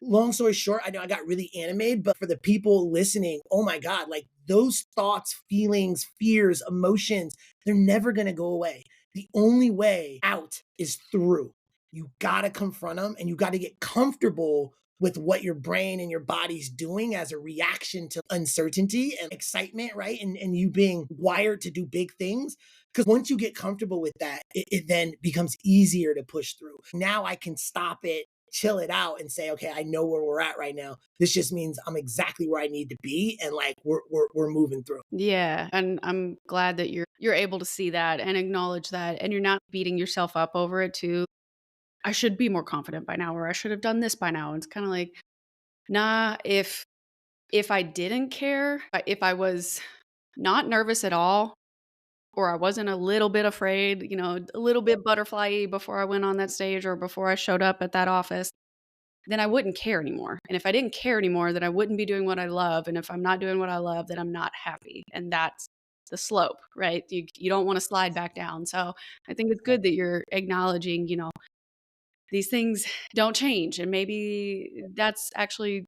S2: long story short, I know I got really animated, but for the people listening, oh my God, like those thoughts, feelings, fears, emotions, they're never going to go away. The only way out is through. You got to confront them and you got to get comfortable with what your brain and your body's doing as a reaction to uncertainty and excitement, right? And you being wired to do big things. Because once you get comfortable with that, it then becomes easier to push through. Now I can stop it, chill it out and say, okay, I know where we're at right now. This just means I'm exactly where I need to be. And like, we're moving through.
S1: Yeah, and I'm glad that you're able to see that and acknowledge that, and you're not beating yourself up over it too. I should be more confident by now, or I should have done this by now. And it's kind of like, nah, if I didn't care, if I was not nervous at all, or I wasn't a little bit afraid, a little bit butterfly before I went on that stage or before I showed up at that office, then I wouldn't care anymore. And if I didn't care anymore, then I wouldn't be doing what I love. And if I'm not doing what I love, then I'm not happy. And that's the slope, right? You don't want to slide back down. So I think it's good that you're acknowledging, these things don't change. And maybe that's actually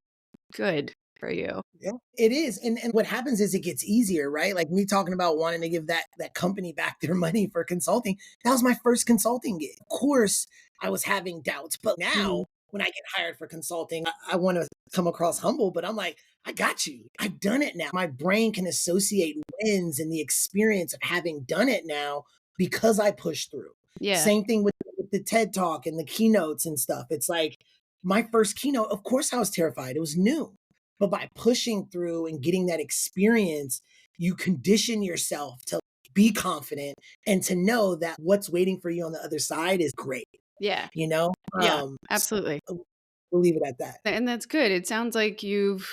S1: good for you.
S2: Yeah, it is. And what happens is it gets easier, right? Like me talking about wanting to give that company back their money for consulting. That was my first consulting gig. Of course, I was having doubts, but
S1: Mhm.
S2: now when I get hired for consulting, I want to come across humble, but I'm like, I got you. I've done it now. My brain can associate wins and the experience of having done it now because I pushed through.
S1: Yeah.
S2: Same thing with the TED talk and the keynotes and stuff. It's like my first keynote, of course I was terrified. It was new. But by pushing through and getting that experience, you condition yourself to be confident and to know that what's waiting for you on the other side is great,
S1: Yeah.
S2: you know?
S1: Yeah.
S2: So
S1: Absolutely.
S2: we'll leave it at that.
S1: And that's good. It sounds like you've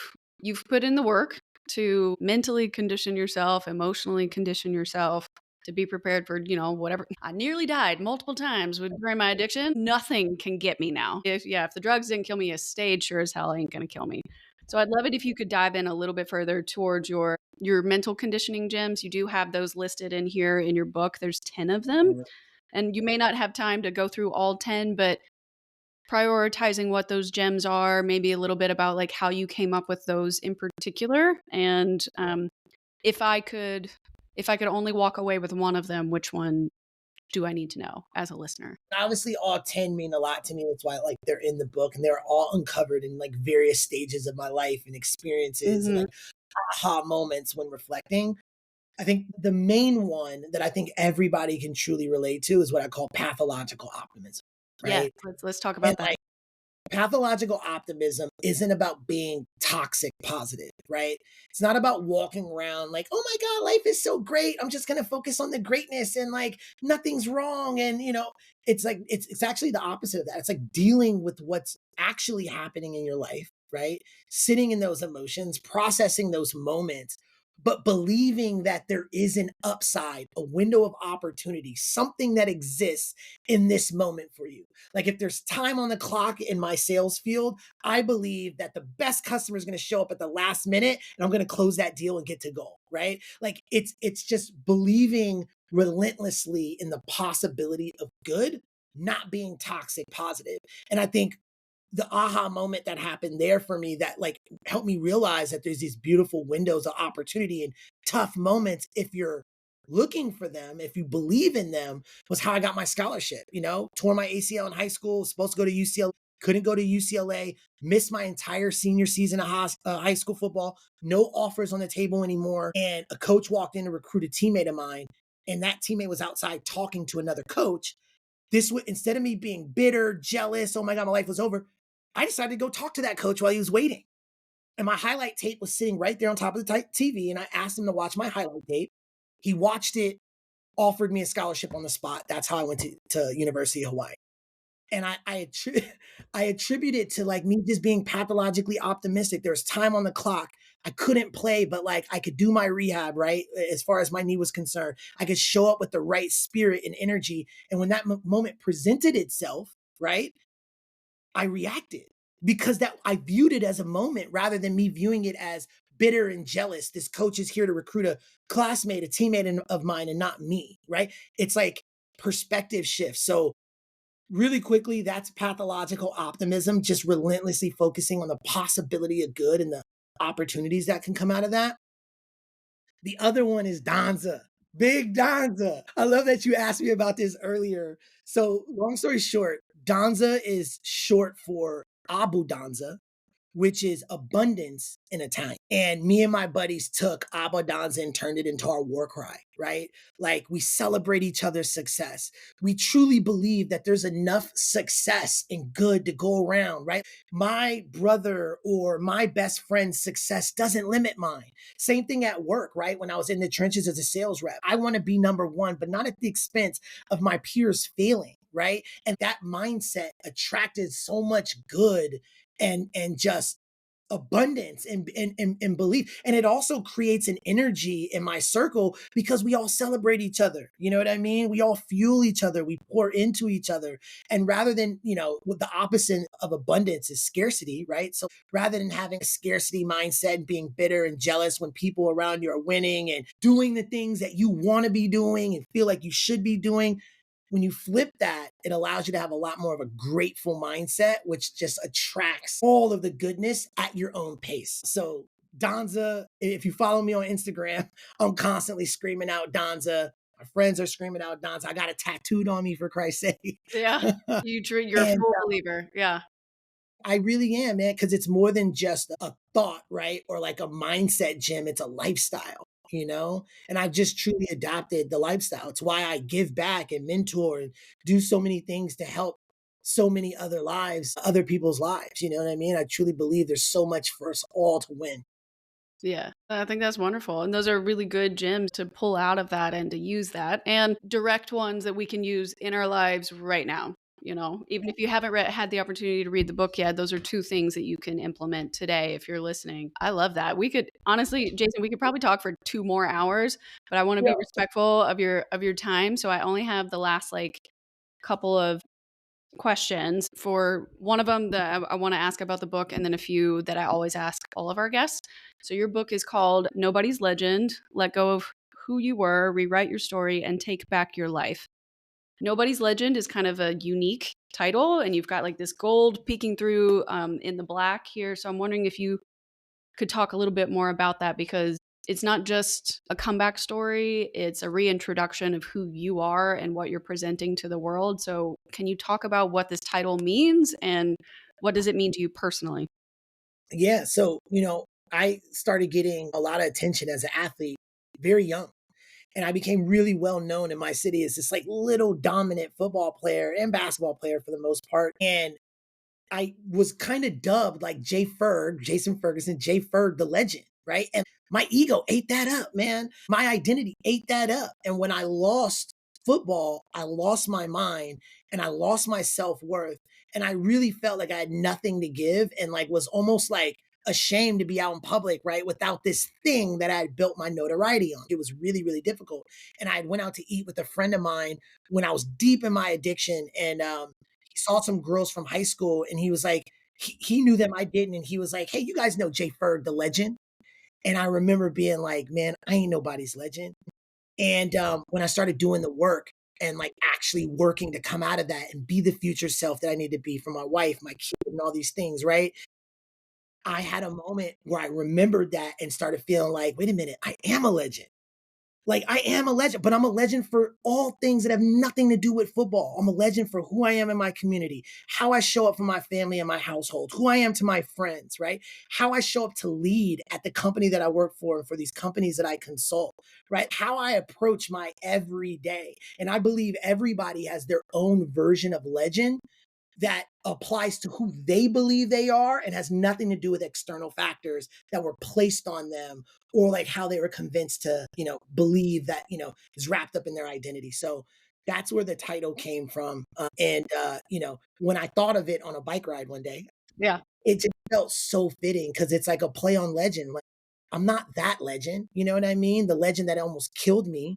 S1: put in the work to mentally condition yourself, emotionally condition yourself to be prepared for, whatever. I nearly died multiple times during my addiction. Nothing can get me now. If the drugs didn't kill me, a stage sure as hell ain't gonna kill me. So I'd love it if you could dive in a little bit further towards your mental conditioning gems. You do have those listed in here in your book. There's 10 of them. And you may not have time to go through all 10, but prioritizing what those gems are, maybe a little bit about like how you came up with those in particular. And if I could only walk away with one of them, which one do I need to know as a listener?
S2: Obviously, all 10 mean a lot to me. That's why like they're in the book and they're all uncovered in like various stages of my life and experiences and
S1: Mhm.
S2: like aha moments when reflecting. I think the main one that I think everybody can truly relate to is what I call pathological optimism,
S1: Yes,
S2: right?
S1: let's talk
S2: And
S1: about that.
S2: like pathological optimism isn't about being toxic positive, right? It's not about walking around like, oh my God, life is so great. I'm just going to focus on the greatness and like nothing's wrong. And, it's like, it's actually the opposite of that. It's like dealing with what's actually happening in your life, right? Sitting in those emotions, processing those moments, but believing that there is an upside, a window of opportunity, something that exists in this moment for you. Like if there's time on the clock in my sales field, I believe that the best customer is going to show up at the last minute and I'm going to close that deal and get to goal, right? Like it's just believing relentlessly in the possibility of good, not being toxic positive. And I think the aha moment that happened there for me that like helped me realize that there's these beautiful windows of opportunity and tough moments if you're looking for them, if you believe in them, was how I got my scholarship. Tore my ACL in high school, supposed to go to UCLA, couldn't go to UCLA, missed my entire senior season of high school football, no offers on the table anymore. And a coach walked in to recruit a teammate of mine, and that teammate was outside talking to another coach. This would, instead of me being bitter, jealous, oh my God, my life was over, I decided to go talk to that coach while he was waiting. And my highlight tape was sitting right there on top of the TV. And I asked him to watch my highlight tape. He watched it, offered me a scholarship on the spot. That's how I went to University of Hawaii. And I attribute it to like me just being pathologically optimistic. There was time on the clock. I couldn't play, but like I could do my rehab, right? As far as my knee was concerned, I could show up with the right spirit and energy. And when that moment presented itself, right, I reacted because that I viewed it as a moment rather than me viewing it as bitter and jealous. This coach is here to recruit a classmate, a teammate of mine, and not me, right? It's like perspective shift. So really quickly, that's pathological optimism, just relentlessly focusing on the possibility of good and the opportunities that can come out of that. The other one is Danza. Big Danza. I love that you asked me about this earlier. So, long story short, Danza is short for Abu Danza, which is abundance in Italian. And me and my buddies took Abadanza and turned it into our war cry, right? Like we celebrate each other's success. We truly believe that there's enough success and good to go around, right? My brother or my best friend's success doesn't limit mine. Same thing at work, right? When I was in the trenches as a sales rep, I want to be number one, but not at the expense of my peers failing, right? And that mindset attracted so much good and just abundance and belief. And it also creates an energy in my circle because we all celebrate each other. You know what I mean? We all fuel each other, we pour into each other. And rather than, what the opposite of abundance is scarcity, right? So rather than having a scarcity mindset and being bitter and jealous when people around you are winning and doing the things that you want to be doing and feel like you should be doing, when you flip that, it allows you to have a lot more of a grateful mindset, which just attracts all of the goodness at your own pace. So, Danza, if you follow me on Instagram, I'm constantly screaming out Danza. My friends are screaming out Danza. I got it tattooed on me, for Christ's sake.
S1: Yeah. You're a
S2: And
S1: full believer. Yeah.
S2: I really am, man, because it's more than just a thought, right? Or like a mindset, Jim. It's a lifestyle. And I've just truly adopted the lifestyle. It's why I give back and mentor and do so many things to help so many other people's lives. You know what I mean? I truly believe there's so much for us all to win.
S1: Yeah, I think that's wonderful. And those are really good gems to pull out of that and to use that and direct ones that we can use in our lives right now. Even if you haven't had the opportunity to read the book yet, those are two things that you can implement today if you're listening. I love that. We could honestly, Jason, we could probably talk for 2 more hours, but I want to
S2: Yeah.
S1: be respectful of your time. So I only have the last couple of questions. For one of them that I want to ask about the book, and then a few that I always ask all of our guests. So your book is called Nobody's Legend: Let Go of Who You Were, Rewrite Your Story, and Take Back Your Life. Nobody's Legend is kind of a unique title, and you've got like this gold peeking through in the black here. So I'm wondering if you could talk a little bit more about that, because it's not just a comeback story, it's a reintroduction of who you are and what you're presenting to the world. So can you talk about what this title means and what does it mean to you personally?
S2: Yeah. So, I started getting a lot of attention as an athlete very young. And I became really well known in my city as this like little dominant football player and basketball player for the most part. And I was kind of dubbed like Jason Ferguson, J Ferg, the legend, right? And my ego ate that up, man. My identity ate that up. And when I lost football, I lost my mind and I lost my self worth. And I really felt like I had nothing to give and like was almost like ashamed to be out in public, right? Without this thing that I had built my notoriety on. It was really, really difficult. And I went out to eat with a friend of mine when I was deep in my addiction. And he saw some girls from high school and he was like, he knew them, I didn't. And he was like, hey, you guys know Jay Ferg, the legend. And I remember being like, man, I ain't nobody's legend. And when I started doing the work and like actually working to come out of that and be the future self that I need to be for my wife, my kid, and all these things, right? I had a moment where I remembered that and started feeling like, wait a minute, I am a legend. Like I am a legend, but I'm a legend for all things that have nothing to do with football. I'm a legend for who I am in my community, how I show up for my family and my household, who I am to my friends, right? How I show up to lead at the company that I work for these companies that I consult, right? How I approach my everyday. And I believe everybody has their own version of legend that applies to who they believe they are and has nothing to do with external factors that were placed on them or like how they were convinced to, believe that, is wrapped up in their identity. So that's where the title came from. When I thought of it on a bike ride one day,
S1: Yeah.
S2: it just felt so fitting because it's like a play on legend. Like I'm not that legend, you know what I mean? The legend that almost killed me,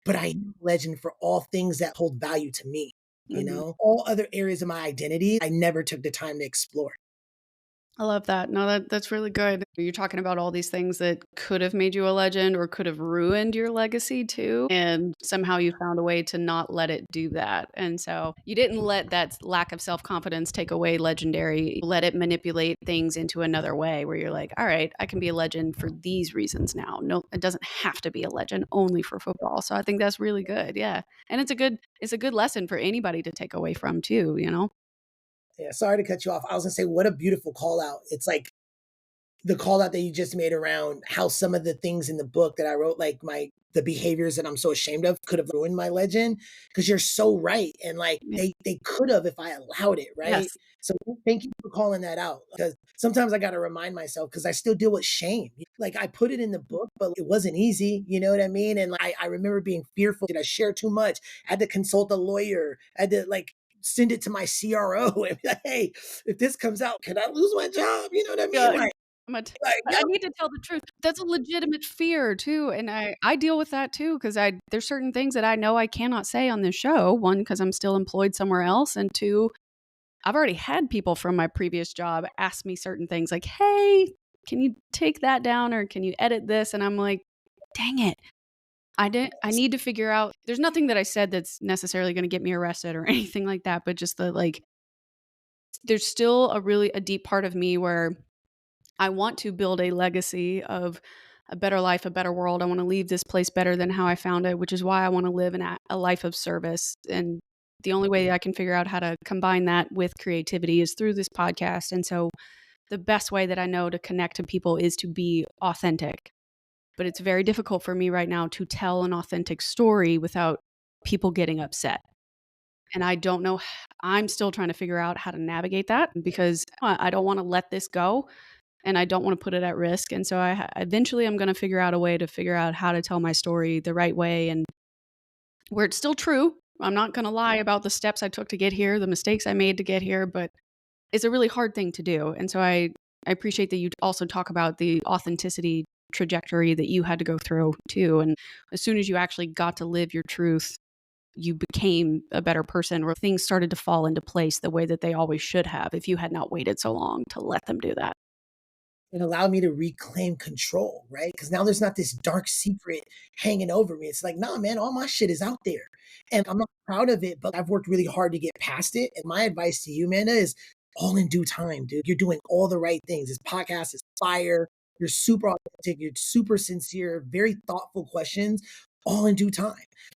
S2: but I am a legend for all things that hold value to me.
S1: Mhm.
S2: All other areas of my identity, I never took the time to explore.
S1: I love that. No, that's really good. You're talking about all these things that could have made you a legend or could have ruined your legacy too, and somehow you found a way to not let it do that. And so you didn't let that lack of self-confidence take away legendary. You let it manipulate things into another way where you're like, all right, I can be a legend for these reasons now. No, it doesn't have to be a legend only for football. So I think that's really good. Yeah. And it's a good lesson for anybody to take away from too, you know?
S2: Yeah, sorry to cut you off. I was gonna say, what a beautiful call out. It's like the call out that you just made around how some of the things in the book that I wrote, like the behaviors that I'm so ashamed of could have ruined my legend. Because you're so right. And like
S1: Yeah.
S2: they could have if I allowed it, right?
S1: Yes.
S2: So thank you for calling that out. Because sometimes I gotta remind myself because I still deal with shame. Like I put it in the book, but it wasn't easy, you know what I mean? And like, I remember being fearful. Did I share too much? I had to consult a lawyer. I had to like send it to my CRO and be like, hey, if this comes out, can I lose my job? You know what I mean?
S1: Yeah, I'm a t
S2: Like,
S1: I need to tell the truth. That's a legitimate fear too, and I deal with that too because I there's certain things that I know I cannot say on this show. 1, because 'cause I'm still employed somewhere else, and 2, I've already had people from my previous job ask me certain things like, "Hey, can you take that down or can you edit this?" And I'm like, "Dang it. I need to figure out." There's nothing that I said that's necessarily gonna get me arrested or anything like that, but just the, like, there's still a deep part of me where I want to build a legacy of a better life, a better world. I want to leave this place better than how I found it, which is why I want to live a life of service. And the only way I can figure out how to combine that with creativity is through this podcast. And so the best way that I know to connect to people is to be authentic. But it's very difficult for me right now to tell an authentic story without people getting upset. And I don't know, I'm still trying to figure out how to navigate that because I don't want to let this go and I don't want to put it at risk. And so eventually I'm going to figure out a way to figure out how to tell my story the right way and where it's still true. I'm not going to lie about the steps I took to get here, the mistakes I made to get here, but it's a really hard thing to do. And so I appreciate that you also talk about the authenticity trajectory that you had to go through too. And as soon as you actually got to live your truth, you became a better person or things started to fall into place the way that they always should have if you had not waited so long to let them do that.
S2: it allowed me to reclaim control, right? Because now there's not this dark secret hanging over me. It's like, nah, man, all my shit is out there. And I'm not proud of it, but I've worked really hard to get past it. And my advice to you, Amanda, is all in due time, dude. You're doing all the right things. This podcast is fire. You're super authentic. You're super sincere, very thoughtful questions, all in due time.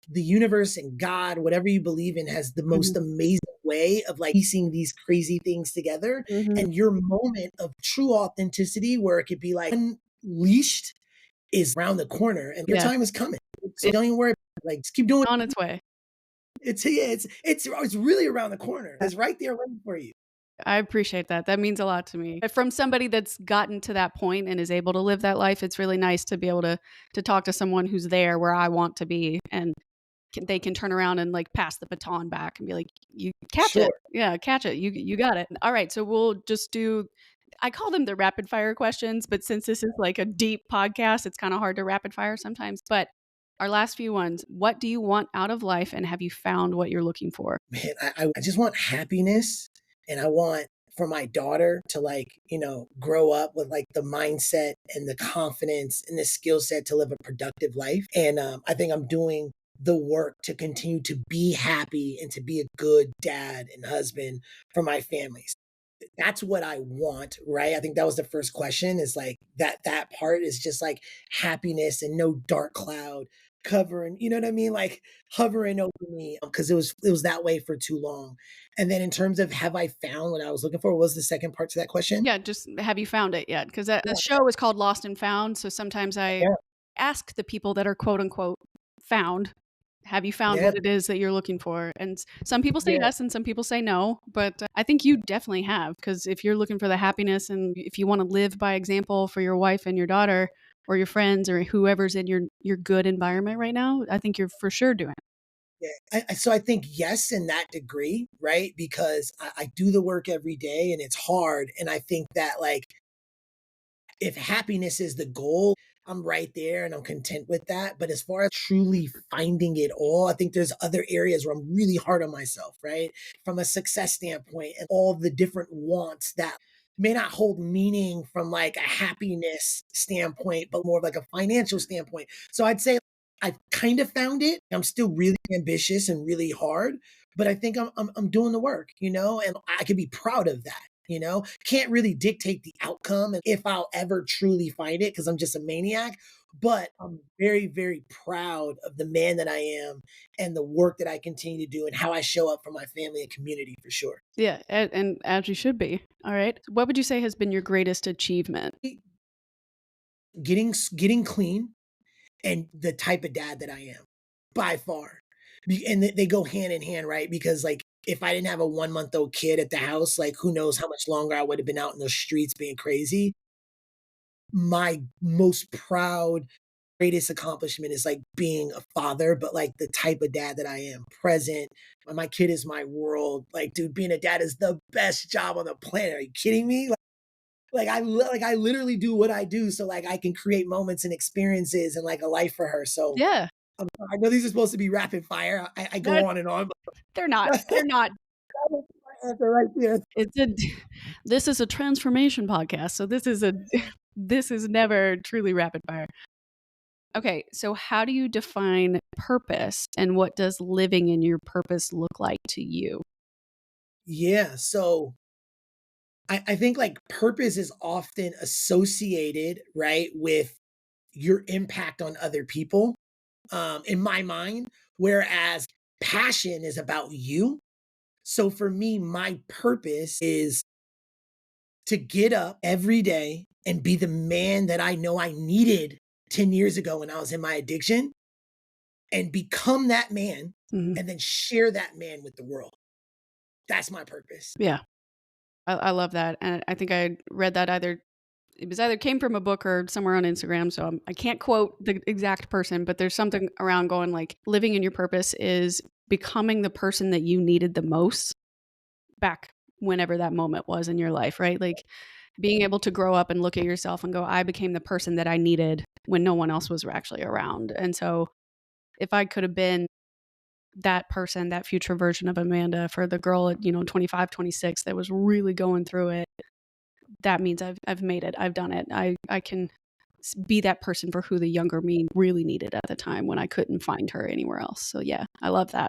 S2: The universe and God, whatever you believe in, has the most
S1: Mhm.
S2: amazing way of like piecing these crazy things together.
S1: Mhm.
S2: And your moment of true authenticity, where it could be like unleashed, is around the corner, and your
S1: Yeah,
S2: time is coming. So
S1: it's
S2: don't even worry. Like, just keep doing.
S1: on its way.
S2: It's yeah, it's really around the corner. It's right there waiting for you.
S1: I appreciate that. That means a lot to me. From somebody that's gotten to that point and is able to live that life, it's really nice to be able to talk to someone who's there where I want to be and they can turn around and like pass the baton back and be like, "You catch it.
S2: Sure.
S1: Yeah, catch it. You got it." All right, so we'll just do I call them the rapid fire questions, but since this is like a deep podcast, it's kind of hard to rapid fire sometimes. But our last few ones, what do you want out of life and have you found what you're looking for?
S2: Man, I just want happiness, and I want for my daughter to like, grow up with like the mindset and the confidence and the skill set to live a productive life. And I think I'm doing the work to continue to be happy and to be a good dad and husband for my families. That's what I want, right? I think that was the first question is like that part is just like happiness and no dark cloud. covering, you know what I mean? Like hovering over me because it was that way for too long. And then in terms of have I found what I was looking for, what was the second part to that question?
S1: Yeah, just have you found it yet? Because the
S2: Yeah,
S1: show is called Lost and Found, so sometimes I
S2: yeah,
S1: ask the people that are quote unquote found, have you found
S2: yeah,
S1: what it is that you're looking for? And some people say
S2: yeah.
S1: yes and some people say no, but I think you definitely have, because if you're looking for the happiness and if you want to live by example for your wife and your daughter or your friends or whoever's in your good environment right now, I think you're for sure doing it.
S2: Yeah. So I think yes, in that degree, right? Because I do the work every day and it's hard. And I think that like if happiness is the goal, I'm right there and I'm content with that. But as far as truly finding it all, I think there's other areas where I'm really hard on myself, right? From a success standpoint and all the different wants that may not hold meaning from like a happiness standpoint, but more of like a financial standpoint. So I'd say I've kind of found it. I'm still really ambitious and really hard, but I think I'm doing the work, and I can be proud of that. Can't really dictate the outcome and if I'll ever truly find it because I'm just a maniac. But I'm very, very proud of the man that I am and the work that I continue to do and how I show up for my family and community for sure.
S1: Yeah, and as you should be. All right. What would you say has been your greatest achievement?
S2: Getting clean and the type of dad that I am by far. And they go hand in hand, right? Because like if I didn't have a 1 month old kid at the house, like who knows how much longer I would have been out in the streets being crazy. My most proud greatest accomplishment is like being a father, but like the type of dad that I am, present. My kid is my world. Like, dude, being a dad is the best job on the planet. Are you kidding me? Like I literally do what I do so like I can create moments and experiences and like a life for her. So
S1: Yeah.
S2: I know these are supposed to be rapid fire. I go
S1: That
S2: on and on,
S1: they're not.
S2: but
S1: They're not.
S2: that was my answer right there.
S1: It's a this is a transformation podcast, so this is a this is never truly rapid fire. Okay, so how do you define purpose and what does living in your purpose look like to you?
S2: Yeah. So I think like purpose is often associated, right, with your impact on other people, in my mind, whereas passion is about you. So for me, my purpose is to get up every day and be the man that I know I needed 10 years ago when I was in my addiction and become that man
S1: Mhm.
S2: and then share that man with the world. That's my purpose.
S1: Yeah, I love that, and I think I read that either came from a book or somewhere on Instagram, so I can't quote the exact person, but there's something around going like living in your purpose is becoming the person that you needed the most back whenever that moment was in your life, right? Like being able to grow up and look at yourself and go, I became the person that I needed when no one else was actually around. And so if I could have been that person, that future version of Amanda for the girl at, 25, 26 that was really going through it, that means I've made it. I've done it. I can be that person for who the younger me really needed at the time when I couldn't find her anywhere else. So yeah, I love that.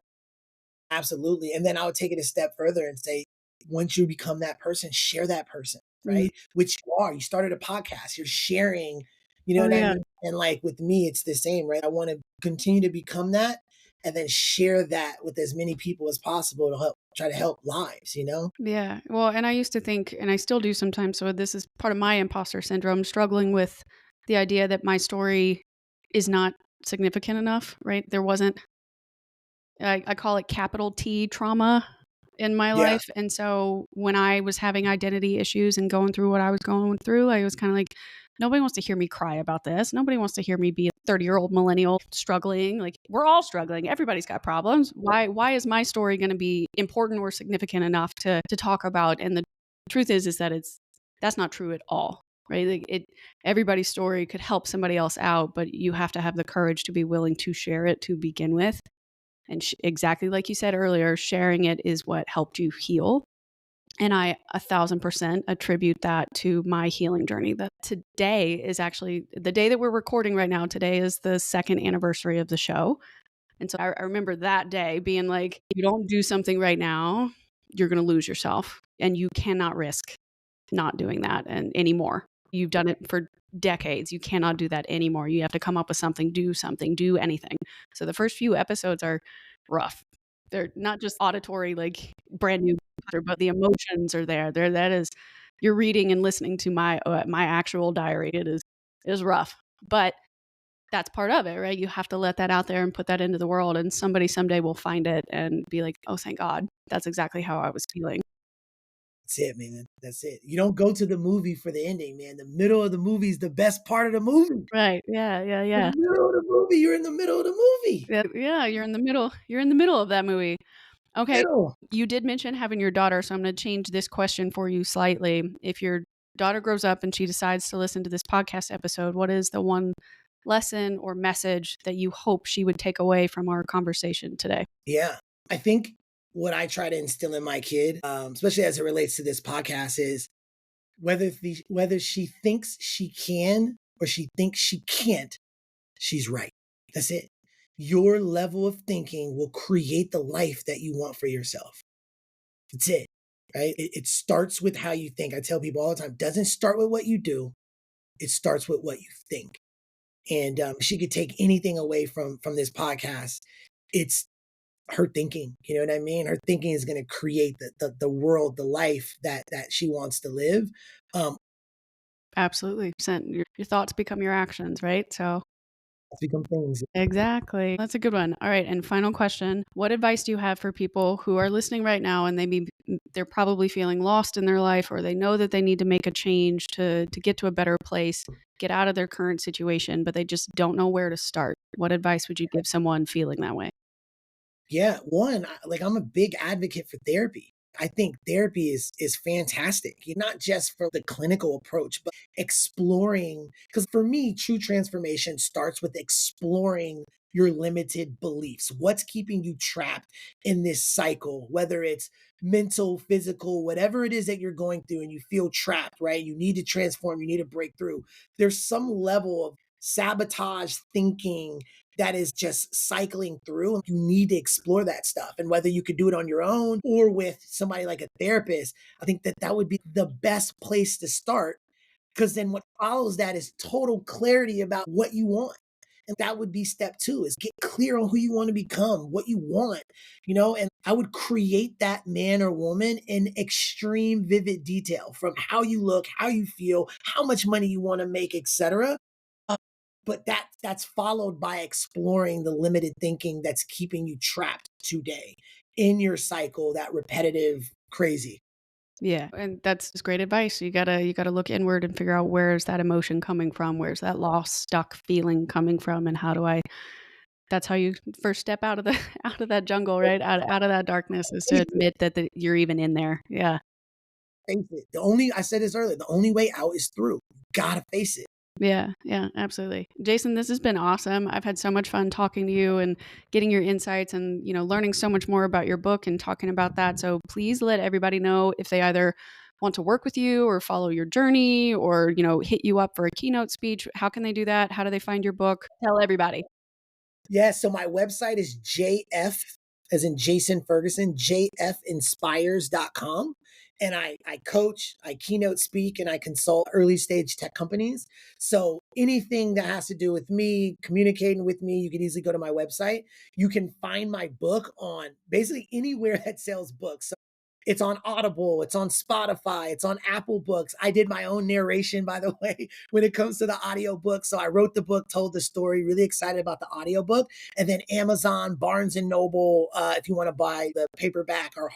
S2: Absolutely. And then I would take it a step further and say, once you become that person, share that person,
S1: Mhm.
S2: right? Which you are. You started a podcast, you're sharing, you know
S1: Oh
S2: what I
S1: yeah.
S2: mean? And like with me, it's the same, right? I want to continue to become that and then share that with as many people as possible to help try to help lives.
S1: Yeah. Well, and I used to think, and I still do sometimes, so this is part of my imposter syndrome, struggling with the idea that my story is not significant enough, right? There wasn't, I call it capital T trauma in my
S2: Yeah.
S1: life. And so when I was having identity issues and going through what I was going through, I was kind of like, nobody wants to hear me cry about this. Nobody wants to hear me be a 30-year-old millennial struggling. Like we're all struggling. Everybody's got problems. Why is my story going to be important or significant enough to talk about? And the truth is that that's not true at all. Right? Like everybody's story could help somebody else out, but you have to have the courage to be willing to share it to begin with. And exactly like you said earlier, sharing it is what helped you heal. And I 1,000% attribute that to my healing journey. That today is actually the day that we're recording right now. Today is the second anniversary of the show. And so I remember that day being like, you don't do something right now, you're going to lose yourself. And you cannot risk not doing that and anymore. You've done it for decades. You cannot do that anymore. You have to come up with something, do anything. So the first few episodes are rough. They're not just auditory, like brand new, but the emotions are there. That is, you're reading and listening to my actual diary. It is rough, but that's part of it, right? You have to let that out there and put that into the world, and somebody someday will find it and be like, oh, thank God, that's exactly how I was feeling.
S2: That's it, man. That's it. You don't go to the movie for the ending, man. The middle of the movie is the best part of the movie.
S1: Right. Yeah. Yeah.
S2: The
S1: Yeah.
S2: middle of the movie, you're in the middle of the movie.
S1: Yeah. You're in the middle. You're in the middle of that movie. Okay.
S2: Middle.
S1: You did mention having your daughter, so I'm going to change this question for you slightly. If your daughter grows up and she decides to listen to this podcast episode, what is the one lesson or message that you hope she would take away from our conversation today?
S2: Yeah. I think what I try to instill in my kid, especially as it relates to this podcast, is whether she thinks she can or she thinks she can't, she's right. That's it. Your level of thinking will create the life that you want for yourself. That's it. Right? It starts with how you think. I tell people all the time, it doesn't start with what you do. It starts with what you think. And she could take anything away from this podcast. It's her thinking. You know what I mean? Her thinking is going to create the world, the life that she wants to live.
S1: Absolutely. Your thoughts become your actions, right? So
S2: Become things.
S1: exactly. That's a good one. All right. And final question. What advice do you have for people who are listening right now and they're probably feeling lost in their life, or they know that they need to make a change to get to a better place, get out of their current situation, but they just don't know where to start? What advice would you give someone feeling that way?
S2: Yeah, one, I'm a big advocate for therapy. I think therapy is fantastic, not just for the clinical approach, but exploring. Because for me, true transformation starts with exploring your limited beliefs. What's keeping you trapped in this cycle, whether it's mental, physical, whatever it is that you're going through and you feel trapped, right? You need to transform, you need to break through. There's some level of sabotage thinking that is just cycling through. You need to explore that stuff. And whether you could do it on your own or with somebody like a therapist, I think that would be the best place to start. Because then what follows that is total clarity about what you want. And that would be step two, is get clear on who you want to become, what you want, and I would create that man or woman in extreme vivid detail, from how you look, how you feel, how much money you want to make, etc. But that's followed by exploring the limited thinking that's keeping you trapped today in your cycle, that repetitive crazy.
S1: Yeah, and that's great advice. You gotta look inward and figure out, where's that emotion coming from? Where's that lost, stuck feeling coming from? And how do I that's how you first step out of the out of that jungle, right? Out of that darkness, is to
S2: Face it.
S1: admit that you're even in there. Yeah.
S2: Face it. I said this earlier, the only way out is through. You gotta face it.
S1: Yeah, yeah, absolutely. Jason, this has been awesome. I've had so much fun talking to you and getting your insights and, learning so much more about your book and talking about that. So please let everybody know if they either want to work with you or follow your journey or, hit you up for a keynote speech. How can they do that? How do they find your book? Tell everybody.
S2: Yeah, so my website is JF, as in Jason Ferguson, jfinspires.com. And I coach, I keynote speak, and I consult early stage tech companies. So anything that has to do with me, communicating with me, you can easily go to my website. You can find my book on basically anywhere that sells books. So it's on Audible, it's on Spotify, it's on Apple Books. I did my own narration, by the way, when it comes to the audiobook. So I wrote the book, told the story, really excited about the audiobook. And then Amazon, Barnes and Noble, if you want to buy the paperback or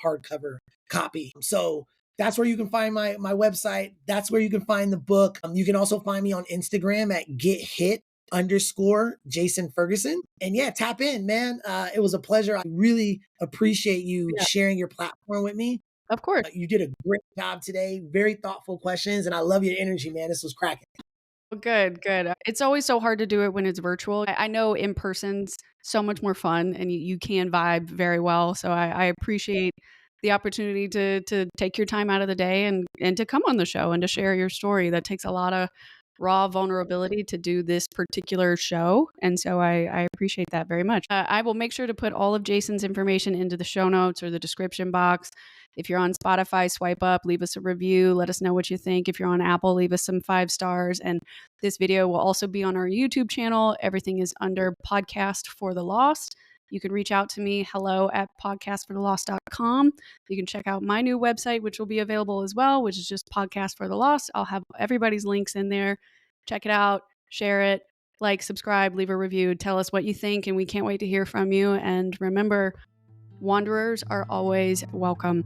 S2: hardcover copy. So that's where you can find my website. That's where you can find the book. You can also find me on Instagram at @gethit_Jason Ferguson. And yeah, tap in, man. It was a pleasure. I really appreciate you
S1: Yeah,
S2: sharing your platform with me.
S1: of course.
S2: You did a great job today. Very thoughtful questions. And I love your energy, man. This was cracking.
S1: Well, good, good. It's always so hard to do it when it's virtual. I know in person's so much more fun and you can vibe very well. So I appreciate the opportunity to take your time out of the day and to come on the show and to share your story. That takes a lot of raw vulnerability to do this particular show. And so I appreciate that very much. I will make sure to put all of Jason's information into the show notes or the description box. If you're on Spotify, swipe up, leave us a review. Let us know what you think. If you're on Apple, leave us some 5 stars. And this video will also be on our YouTube channel. Everything is under Podcast for the Lost. You can reach out to me, hello@podcastforthelost.com. You can check out my new website, which will be available as well, which is just Podcast for the Lost. I'll have everybody's links in there. Check it out, share it, like, subscribe, leave a review, tell us what you think, and we can't wait to hear from you. And remember, wanderers are always welcome.